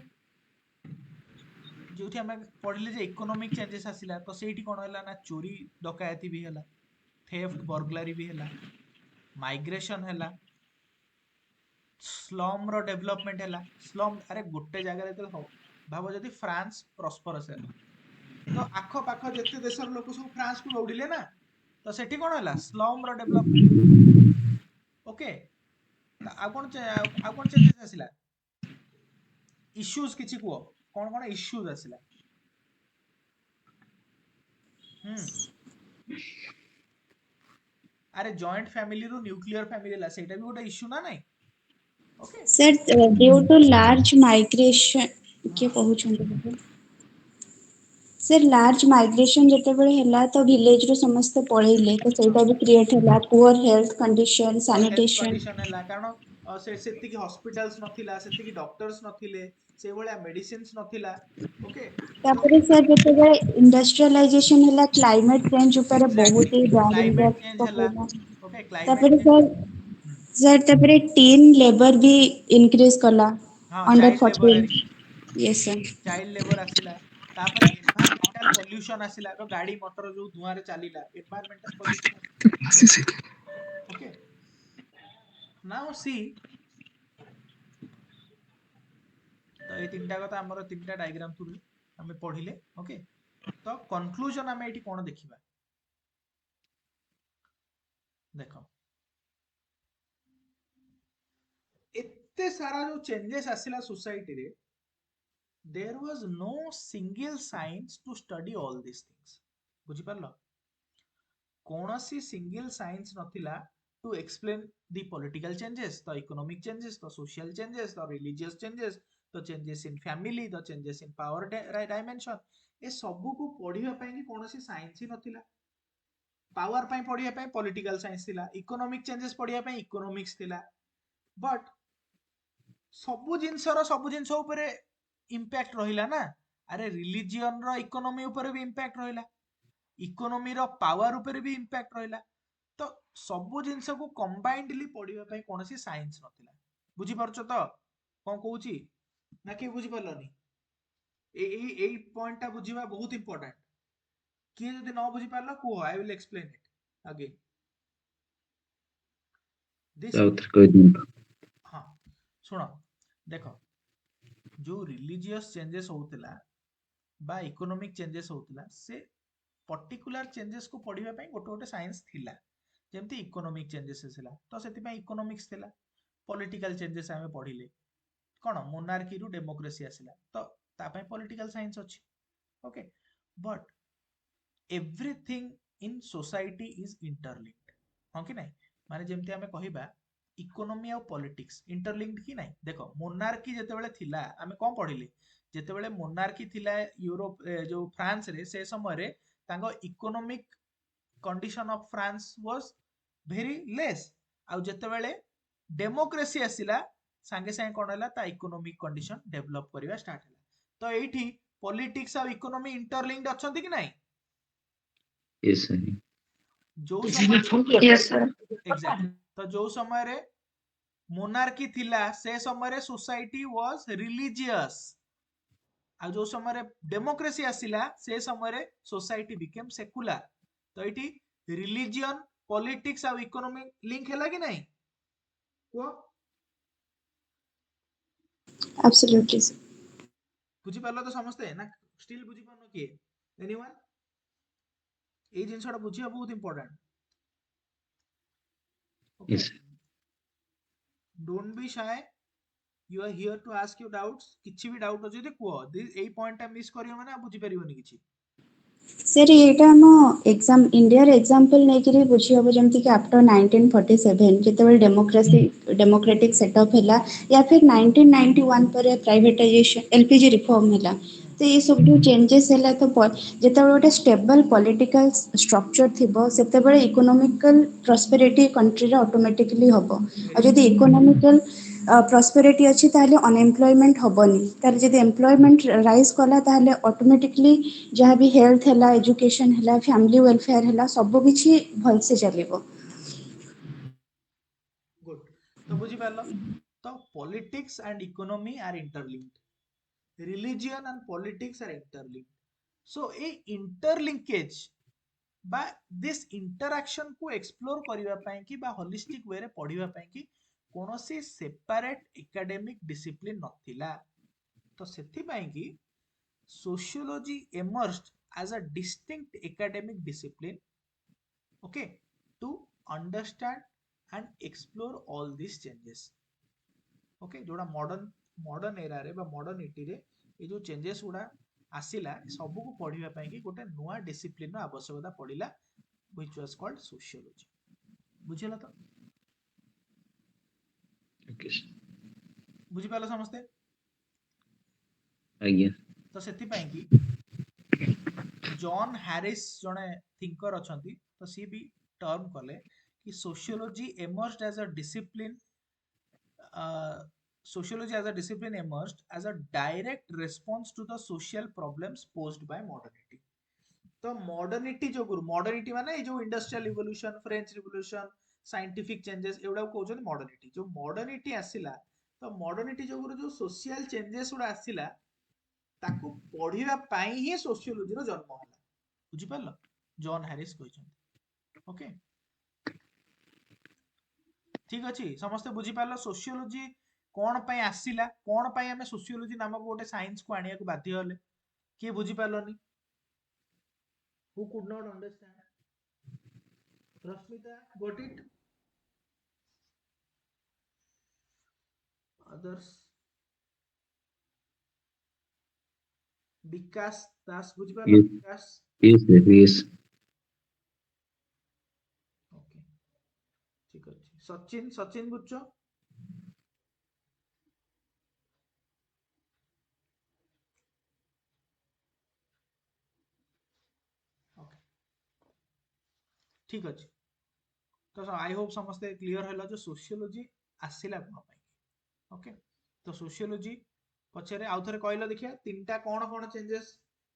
जोठी आम पढ़िले जे इकोनॉमिक चेंजेस आसिला तो सेठी कोन होला ना चोरी डकैती भी होला, थेफ्ट बर्गलारी भी होला, माइग्रेशन होला, स्लम रो डेवलपमेंट होला। स्लम अरे गोटे जगह तो भाव जदि फ्रांस प्रस्परस ହେଲା तो आख पाख जेते देशर लोक सब फ्रांस को दौड़िले ना, तो सेठी कोन होला स्लम रो डेवलपमेंट होला। ओके, तो आ कोन चेंजेस आसिला, इश्यूज किछि कुओ, कोन कोन इश्यूज आसिला। हम्म, अरे जॉइंट फैमिली रू न्यूक्लियर फैमिली ହେଲା ସେଇଟା ବି ଗୋଟେ इश्यू ना नहीं। Okay. Sir due to large migration किए हाँ कहउछन्ते सर लार्ज माइग्रेशन जेतेबेले ହେଲା तो विलेज रो समस्त पळेइले तो हाँ सेटा भी क्रिएट होला poor health condition poor health sanitation condition है कारण सेतिकी हॉस्पिटल्स नथिला, सेतिकी डॉक्टर्स नथिले, से भलिया मेडिसिन्स नथिला। ओके, तो तापर सर जेतेबेले इंडस्ट्रियलाइजेशन ହେଲା क्लाइमेट चेंज ऊपर एग्जैक्टली बहुत ही ड्राइविंग क्लाइमेट इम्पैक्ट चेंज है। पकेइला ओके, क्लाइमेट तापर चेंज सर हम्म, सर तापर टीन लेबर भी इंक्रीज कला हाँ अंडर चाइल्ड लेबर 14 हेरी, यस सर चाइल्ड लेबर आसिला। तापर एनवायरमेंटल पोल्यूशन आसिला, तो गाड़ी मोटर जो धुआं रे चलिला एनवायरमेंटल पोल्यूशन आसिला। ओके, नाउ सी, तो ये तीनटा कथा हमर तीनटा डायग्राम थ्रू हम पढ़िले। ओके, तो कंक्लूजन हम एठी कोन देखिबा, देखो एत्ते सारा जो चेंजेस आसिला सोसाइटी रे, there was no single science to study all these things। बुझी पारलो, कौनसी सिंगल साइंस नथिला to explain the political changes, the economic changes, the social changes, the religious changes, the changes in family, the changes in power dimension. ए सबू को पढ़िया पई कि कौनसी साइंस ही नथिला। पावर पई पढ़िया पई पॉलिटिकल साइंस थिला, इकोनॉमिक चेंजेस पढ़िया पई इकोनॉमिक्स थिला। बट ସବୁ ଜିନିଷ ଉପରେ ଇମ୍ପାକ୍ଟ ରହିଲା ନା। ଆରେ ରିଲିଜିଅନ ର ଇକୋନୋମି ଉପରେ ବି ଇମ୍ପାକ୍ଟ ରହିଲା, ଇକୋନୋମି ର ପାୱାର ଉପରେ ବି ଇମ୍ପାକ୍ଟ ରହିଲା। ତ ସବୁ ଜିନିଷକୁ କମ୍ବାଇଣ୍ଡଲି ପଢିବା ପାଇଁ କୌଣସି ସାଇନ୍ସ ନଥିଲା। ବୁଝିପାରୁଛ ତ କଣ କହୁଛି ନା କିଏ ବୁଝିପାରିଲନି? ଏଇ ପଏଣ୍ଟ ଟା ବୁଝିବା ବହୁତ ଇମ୍ପୋର୍ଟାଣ୍ଟ। କିଏ ଯଦି ନ ବୁଝିପାରିଲ କୁହ, I will explain it again. This ଆଉଥରେ କହିଦିଅନ୍ତୁ। ହଁ ଶୁଣ, ଦେଖ जो रिलीजियस चेंजेस होउतिला बा इकोनॉमिक चेंजेस होउतिला, से पर्टिकुलर चेंजेस को पढ़िबा ପାଇଁ ଗୋଟେ ଗୋଟେ ସାଇନ୍ସ ଥିଲା। ଯେମିତି ଇକୋନୋମିक ଚେଞ୍ଜେସ୍ ଥିଲା ତ ସେଥିପାଇଁ ଇକୋନୋମିକ୍ସ ଥିଲା। ପଲିଟିକାଲ ଚେଞ୍ଜେସ୍ ଆମେ ପଢିଲେ କଣ ମୋନାର୍କିରୁ ଡେମୋକ୍ରେସି ଆସିଲା, ତ ତା ପାଇଁ ପଲିଟିକାଲ ସାଇନ୍ସ ଅଛି। Okay, but everything in society is interlinked. हाँ कि नहीं, माने जेमती आमे कहिबा इकोनॉमी और पॉलिटिक्स इंटरलिंक्ड कि नहीं। देखो मोनार्की जेतेबेले थिला आमे कोन पढिले, जेतेबेले मोनार्की थिला यूरोप जो फ्रांस रे, से समय रे तांको economic condition of France was very less. आ जेतेबेले डेमोक्रेसी आसिला सांगे सांगे कोन होला, ता इकोनॉमिक कंडीशन डेवलप करिवा स्टार्ट होला। तो एठी पॉलिटिक्स और इकोनॉमी इंटरलिंक्ड अछंती कि नहीं। Yes sir. जो समय Yes, sir. एग्जैक्टली, तो जो समय रे मोनार्की थिला से समय रे सोसाइटी वाज रिलीजियस, आ जो समय रे डेमोक्रेसी आसिला से समय रे सोसाइटी बिकेम सेकुलर। तो एटी रिलीजियन पॉलिटिक्स आ इकोनॉमी लिंक हैला कि नहीं को, एब्सोल्युटली सर बुझी पारलो तो समझते ना, स्टिल बुझी पारनो किए एनीवन। ए जिंसटा बुझिया बहुत important. Okay, yes don't be shy, you are here to ask you doubts. किछि भी डाउट अछि जे कुह, एई पॉइंट टा मिस करियो माने बुझी परिबोनी किछि। सर एटा हम एग्जाम इंडिया रे एग्जांपल नै करी बुझी हबो जेमति कि आफ्टर 1947 जेतेबेले डेमोक्रेटिक सेटअप हैला, या फिर 1991 पर प्राइवेटाइजेशन एलपीजी रिफॉर्म हैला। तो ये सब जो चेंजेस हैला तो जेतेबेले गोटे स्टेबल पॉलिटिकल स्ट्रक्चर थिबो सेतेबेले इकोनॉमिकल प्रॉस्पेरिटी कंट्री रे ऑटोमेटिकली हबो। वेरी और गुड। जदि इकोनॉमिकल प्रॉस्पेरिटी अच्छी ताहले अनएम्प्लॉयमेंट हबनी, तार जदि एम्प्लॉयमेंट राइज कला ताहले ऑटोमेटिकली जहाँ भी हेल्थ है, एजुकेशन है, फैमिली वेलफेयर है, सब किछि भल से चलिबो। गुड, तो बुझी पारलो, तो politics and economy are interlinked. religion and politics are interlinked. So a interlinkage बा दिस इंटरैक्शन को एक्सप्लोर करिवा पई कि बा होलिस्टिक वे रे पढ़िवा पई कि कोनोसी सेपरेट एकेडमिक डिसिप्लिन नथिला। तो सेथि पई कि sociology emerged as a distinct academic discipline, okay, to understand and explore all these changes, okay, जोड़ा मॉडर्न एरा रे बा मॉडर्निटी रे ए जो चेंजेस गुडा आसिला सबु को पढ़िवा पई कि गोटे नुआ डिसिप्लिन रो आवश्यकता पड़िला which was called sociology. बुझिला तो Okay, sir. बुझि पालो समस्ते। ଆଜ୍ଞା। तो सेथि पई कि जॉन हैरिस जने थिंकर अछंती तो सी भी टर्म कले कि sociology emerged as a discipline, uh, sociology as a discipline emerged as a direct response to the social problems posed by modernity. तो मॉडर्निटी जो गुरु मॉडर्निटी माने ये जो industrial revolution French revolution scientific changes एवडा को कहउछन मॉडर्निटी। जो मॉडर्निटी आसिला तो मॉडर्निटी जो गुरु जो सोशल चेंजेस उडा आसिला ताकू पढ़िबा पाई ही सोशियोलॉजी रो जन्म होला। बुझि पारलो जॉन हैरिस कहछन। ओके ठीक अछि समस्त बुझि पारलो सोशियोलॉजी कोन पई आसिला कोन पई हमें सोशियोलॉजी नामक गोटे साइंस को आनिया को बाध्य होले के बुझि पारलोनी who could not understand Rasmita got it others विकास दास बुझि पारलो Yes, विकास yes, sir, yes. ओके ठीक अछि सचिन सचिन बुझछो ओके ठीक अछि तो आई होप समस्ते क्लियर होला जो सोशियोलॉजी आसिला कोन पई ओके तो सोशियोलॉजी पछरे आउ थरे कहलो देखिया तीनटा कोन कोन changes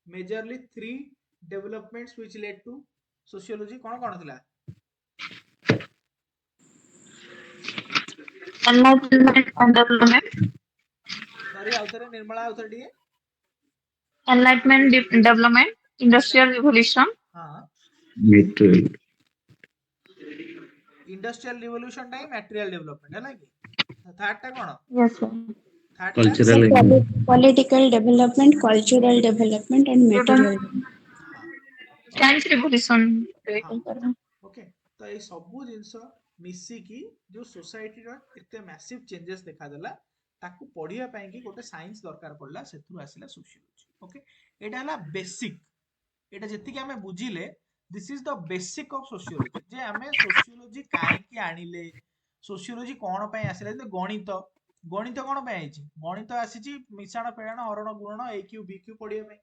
majorly three developments which led to sociology कोन कोन थिला Enlightenment and development. सॉरी आउ थरे निर्मला आउ थरे डी Development, एनलाइट Industrial Revolution, हां Material. Industrial revolution time material development है ना कि थर्ड टा कोन yes, sir. थर्ड टा So Cultural and political development, cultural development, and Total material. हां ओके Science Revolution. हां ओके तो ये सब जिंस मिसी की जो सोसाइटी रो एते मैसिव चेंजेस देखा देला ताकू पढ़िया पई कि गोटे साइंस दरकार पड़ला सेथु आसिला सोशियोलॉजी ओके एटा हला बेसिक एटा जति कि हमें बुझिले this is the basic of sociology जे हमें सोशियोलॉजी काहे कि आनिले सोशियोलॉजी कोन पई आसिला जे गणित गणित कोन पई आइची गणित आसीची मिसाण फेडाण हरण गुणन ए क्यू बी क्यू पढ़िया पई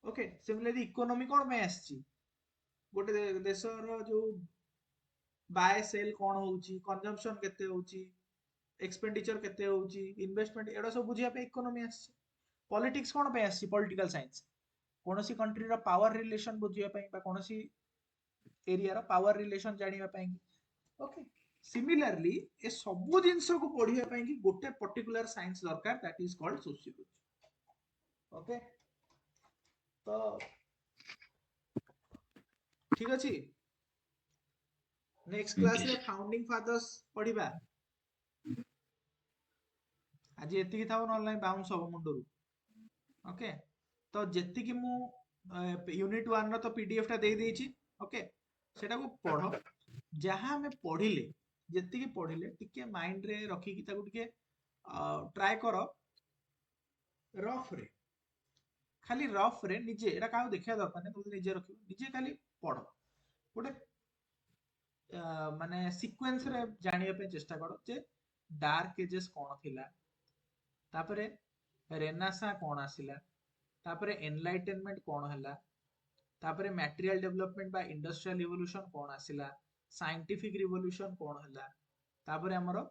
ओके सिमिलरली इकोनॉमी कोन पई आसीची गोटे देशर जो बाय सेल कोन होउची कंजम्पशन केते होउची एक्सपेंडिचर केते होउची इन्वेस्टमेंट एडा सब बुझिया पे इकोनॉमी आसी पॉलिटिक्स कोन पे आसी पॉलिटिकल साइंस कोनोसी कंट्री रो पावर रिलेशन बुझिया पे बा कोनोसी एरिया रो पावर रिलेशन जानिया पे ओके सिमिलरली ए सब जिंस को पढ़िया पे कि गोटे पर्टिकुलर साइंस दरकार that is called sociology okay तो ठीक अछि नेक्स्ट क्लास रे English. फाउंडिंग फादर्स पढ़िबा आज एतिकी थाउ न ऑनलाइन बाउंस हो मुंडरू ओके तो जेति कि मु यूनिट 1 रो तो पीडीएफ टा दे देछि ओके सेटा को पढ़ो जहां हमें पढ़िले जेति कि पढ़िले टिके माइंड रे रखी कि ताको टिके ट्राई करो रफ रे खाली रफ रे निजे एटा काउ देखिया दरकार नै तुम निजे रखियो निजे खाली पढ़ो गोटे माने सीक्वेंस रे जानिया पे चेष्टा करो जे डार्क एजेस कोन थिला तापरे रेनासा कोन आसिला तापरे एनलाइटेनमेंट कोन हला तापरे मटेरियल डेवलपमेंट बा इंडस्ट्रियल रिवोल्यूशन कोन आसिला साइंटिफिक रिवोल्यूशन कोन हला तापरे हमरो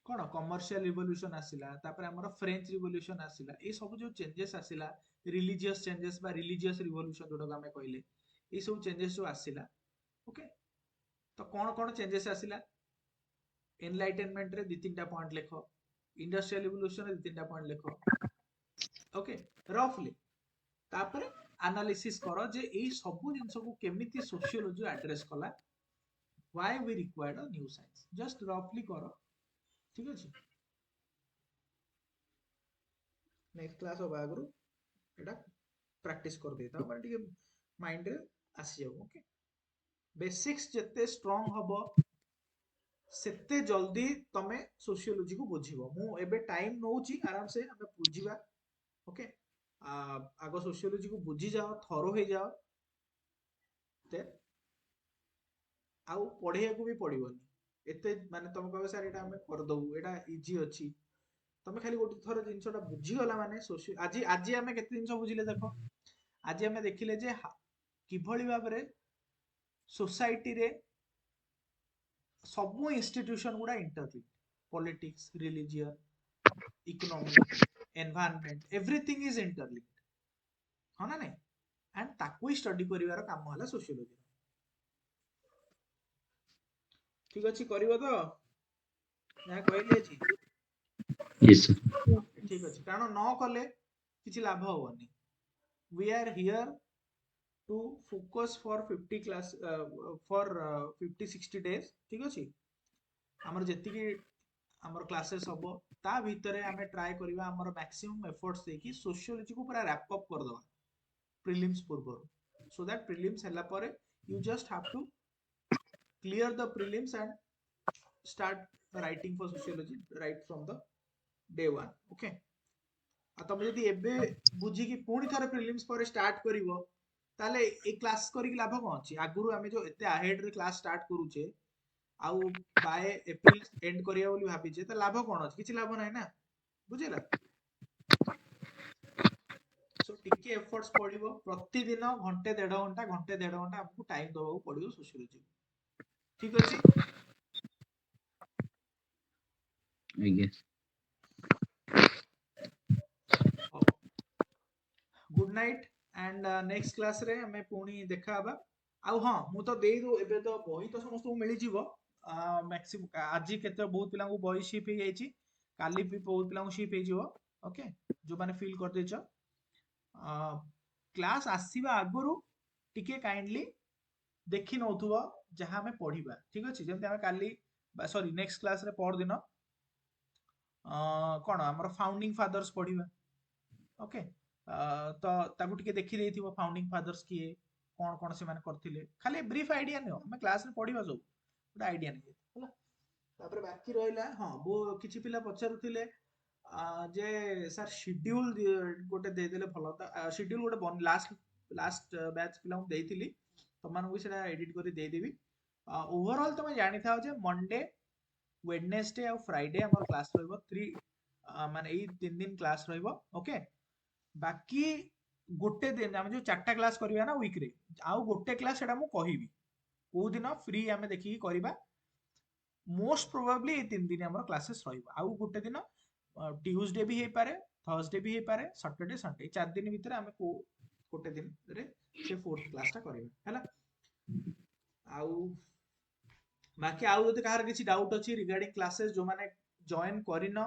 कोन कमर्शियल रिवोल्यूशन आसिला तापरे हमरो फ्रेंच रिवोल्यूशन आसिला ए सब जो चेंजेस आसिला रिलीजियस चेंजेस बा रिलीजियस रिवोल्यूशन जोडा हमें कहले ए सब चेंजेस जो आसिला ओके तो कोन कोन चेंजेस आसिला एनलाइटेनमेंट रे दी तीनटा पॉइंट लेखो इंडस्ट्रियल इवोल्यूशन रे 3टा पॉइंट लिखो ओके रफली तापर एनालिसिस करो जे एई सब जिंस को केमिति सोशियोलॉजी एड्रेस कला why we required a new science just रफली करो ठीक अछि नेक्स्ट क्लास हो आगु एटा प्रैक्टिस कर देता माने ठीक माइंड रे आसी जाऊ ओके बेसिक्स जते स्ट्रांग हबो सेते जल्दी तमे सोशियोलॉजी को बुझिबो मु एबे टाइम नउची आराम से हमें बुझिबा ओके आगो सोशियोलॉजी को बुझी जाओ थरो हो जाओ ते आउ पढ़िया को भी पड़िबनी एते माने तम कहबे सर एटा हमें कर दउ एटा इजी अछि तमे खाली गोटे थर जिनसटा बुझी गला माने सोशि आज आज हमें केते जिनस बुझिले देखो आज हमें देखिले जे किभଳି भाबरे सोसाइटी रे सब इंस्टीट्यूशन गुडा interlink politics religion economy environment everything is interlinked हाँ ना नहीं एंड ताकू ही स्टडी करिवार काम होला सोशियोलॉजी ठीक अछि करिवो तो ना कहली अछि Yes, sir. ठीक अछि कारण न कले किछि लाभ होबनी we are here to focus for 50 class for 50-60 days ठीक अछि हमर जेति की हमर क्लासेस हबो ता भितरे हमें ट्राई करिवा हमर मैक्सिमम एफर्ट्स देकी सोशियोलॉजी को पूरा रैप अप कर दवा प्रीलिम्स पूर्व सो दैट प्रीलिम्स हला परे you just have to clear the prelims and start writing for sociology right from the day one okay आ तमे जदि एबे बुझी कि पुणी थरे प्रीलिम्स पर स्टार्ट करिवो ताले ए क्लास करी कि लाभ कोन अछि आगुरु हमें जो एते अहेड रे क्लास स्टार्ट करूचे आउ बाय एप्रिल एंड करिया बोली भाबिचे त लाभ कोन अछि किछि लाभ नै ना बुझिला सो टिके एफर्ट्स पड़िबो प्रतिदिन घंटे 1.5 घंटा हमकु टाइम दबाउ पड़िबो सोशियोलॉजी ठीक अछि I guess. How good night and next class रे हमें पुणी देखा हबा आउ हां मु तो देई दो एबे तो बही तो समस्त को मिली जीवो मैक्सिमम आज केते बहुत पिला को बही शिप हे जाईची काली भी बहुत पिला को शिप हे जीवो ओके जो माने फील कर देछ क्लास आसीबा आगुरु टिके काइंडली देखि नउथुबो जहां हमें पढिबा ठीक अछि जेमते हमें काली सॉरी नेक्स्ट क्लास रे पर दिन कोन हमर फाउंडिंग फादर्स पढिबा ओके तो ताकू टिके देखि देथिबो फाउंडिंग फादर्स किए कोन कोन से माने करथिले खाली ब्रीफ आइडिया नियो हमें क्लास रे पढिबा सब गोटा आइडिया नै होला तापर बाकी रहिला हां वो किछि पिला पचारुथिले जे सर शेड्यूल गोटे दे देले भलो त शेड्यूल गोटे बन लास्ट बैच पिला को देइथिली तमान को सेटा एडिट करी दे देबी ओवरऑल तमे जानि थाओ जे मंडे वेडनेसडे और फ्राइडे हमर क्लास रहइबो 3 माने एई 3 दिन क्लास रहइबो ओके बाकी गोटे दिन हम जो 4टा क्लास करिवा ना वीक रे आउ गोटे क्लास सेटा मु कहिबी को दिन फ्री हमें देखि करिबा मोस्ट प्रोबेबली ए 3 दिन हमर क्लासेस रहइबो आउ गोटे दिन ट्यूसडे भी हे पारे थर्सडे भी हे पारे सैटरडे संडे 4 दिन भीतर हमें को गोटे दिन रे से फोर्थ क्लास टा करिबा हैला आउ बाकी आउ जदि कहार किछि डाउट अछि रिगार्डिंग क्लासेस जो माने जॉइन करिनो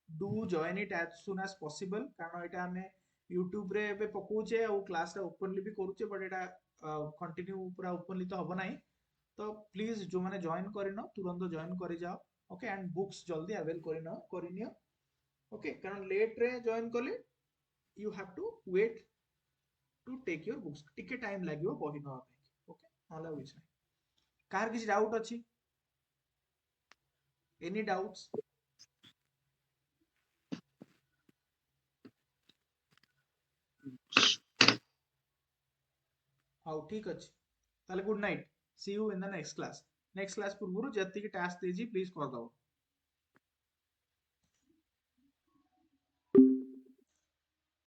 do join it as soon as possible कारण एटा हमें यूट्यूब रे एबे पकोचे और क्लास रे ओपनली भी करूचे बट एटा कंटिन्यू पूरा ओपनली तो हबो नाही तो प्लीज जो माने जॉइन करिनो तुरंत जॉइन करि जाओ ओके एंड बुक्स जल्दी अवेल करिनियो ओके कारण लेट रे जॉइन कले you have to wait to take your books टिके टाइम लागियो बही नवा पे ओके नला विच नाही कार किछि डाउट अछि एनी डाउट्स हाउ ठीक अछि ताले good night see you in the next class पूर्वरु जति के टास्क देजी प्लीज कर दो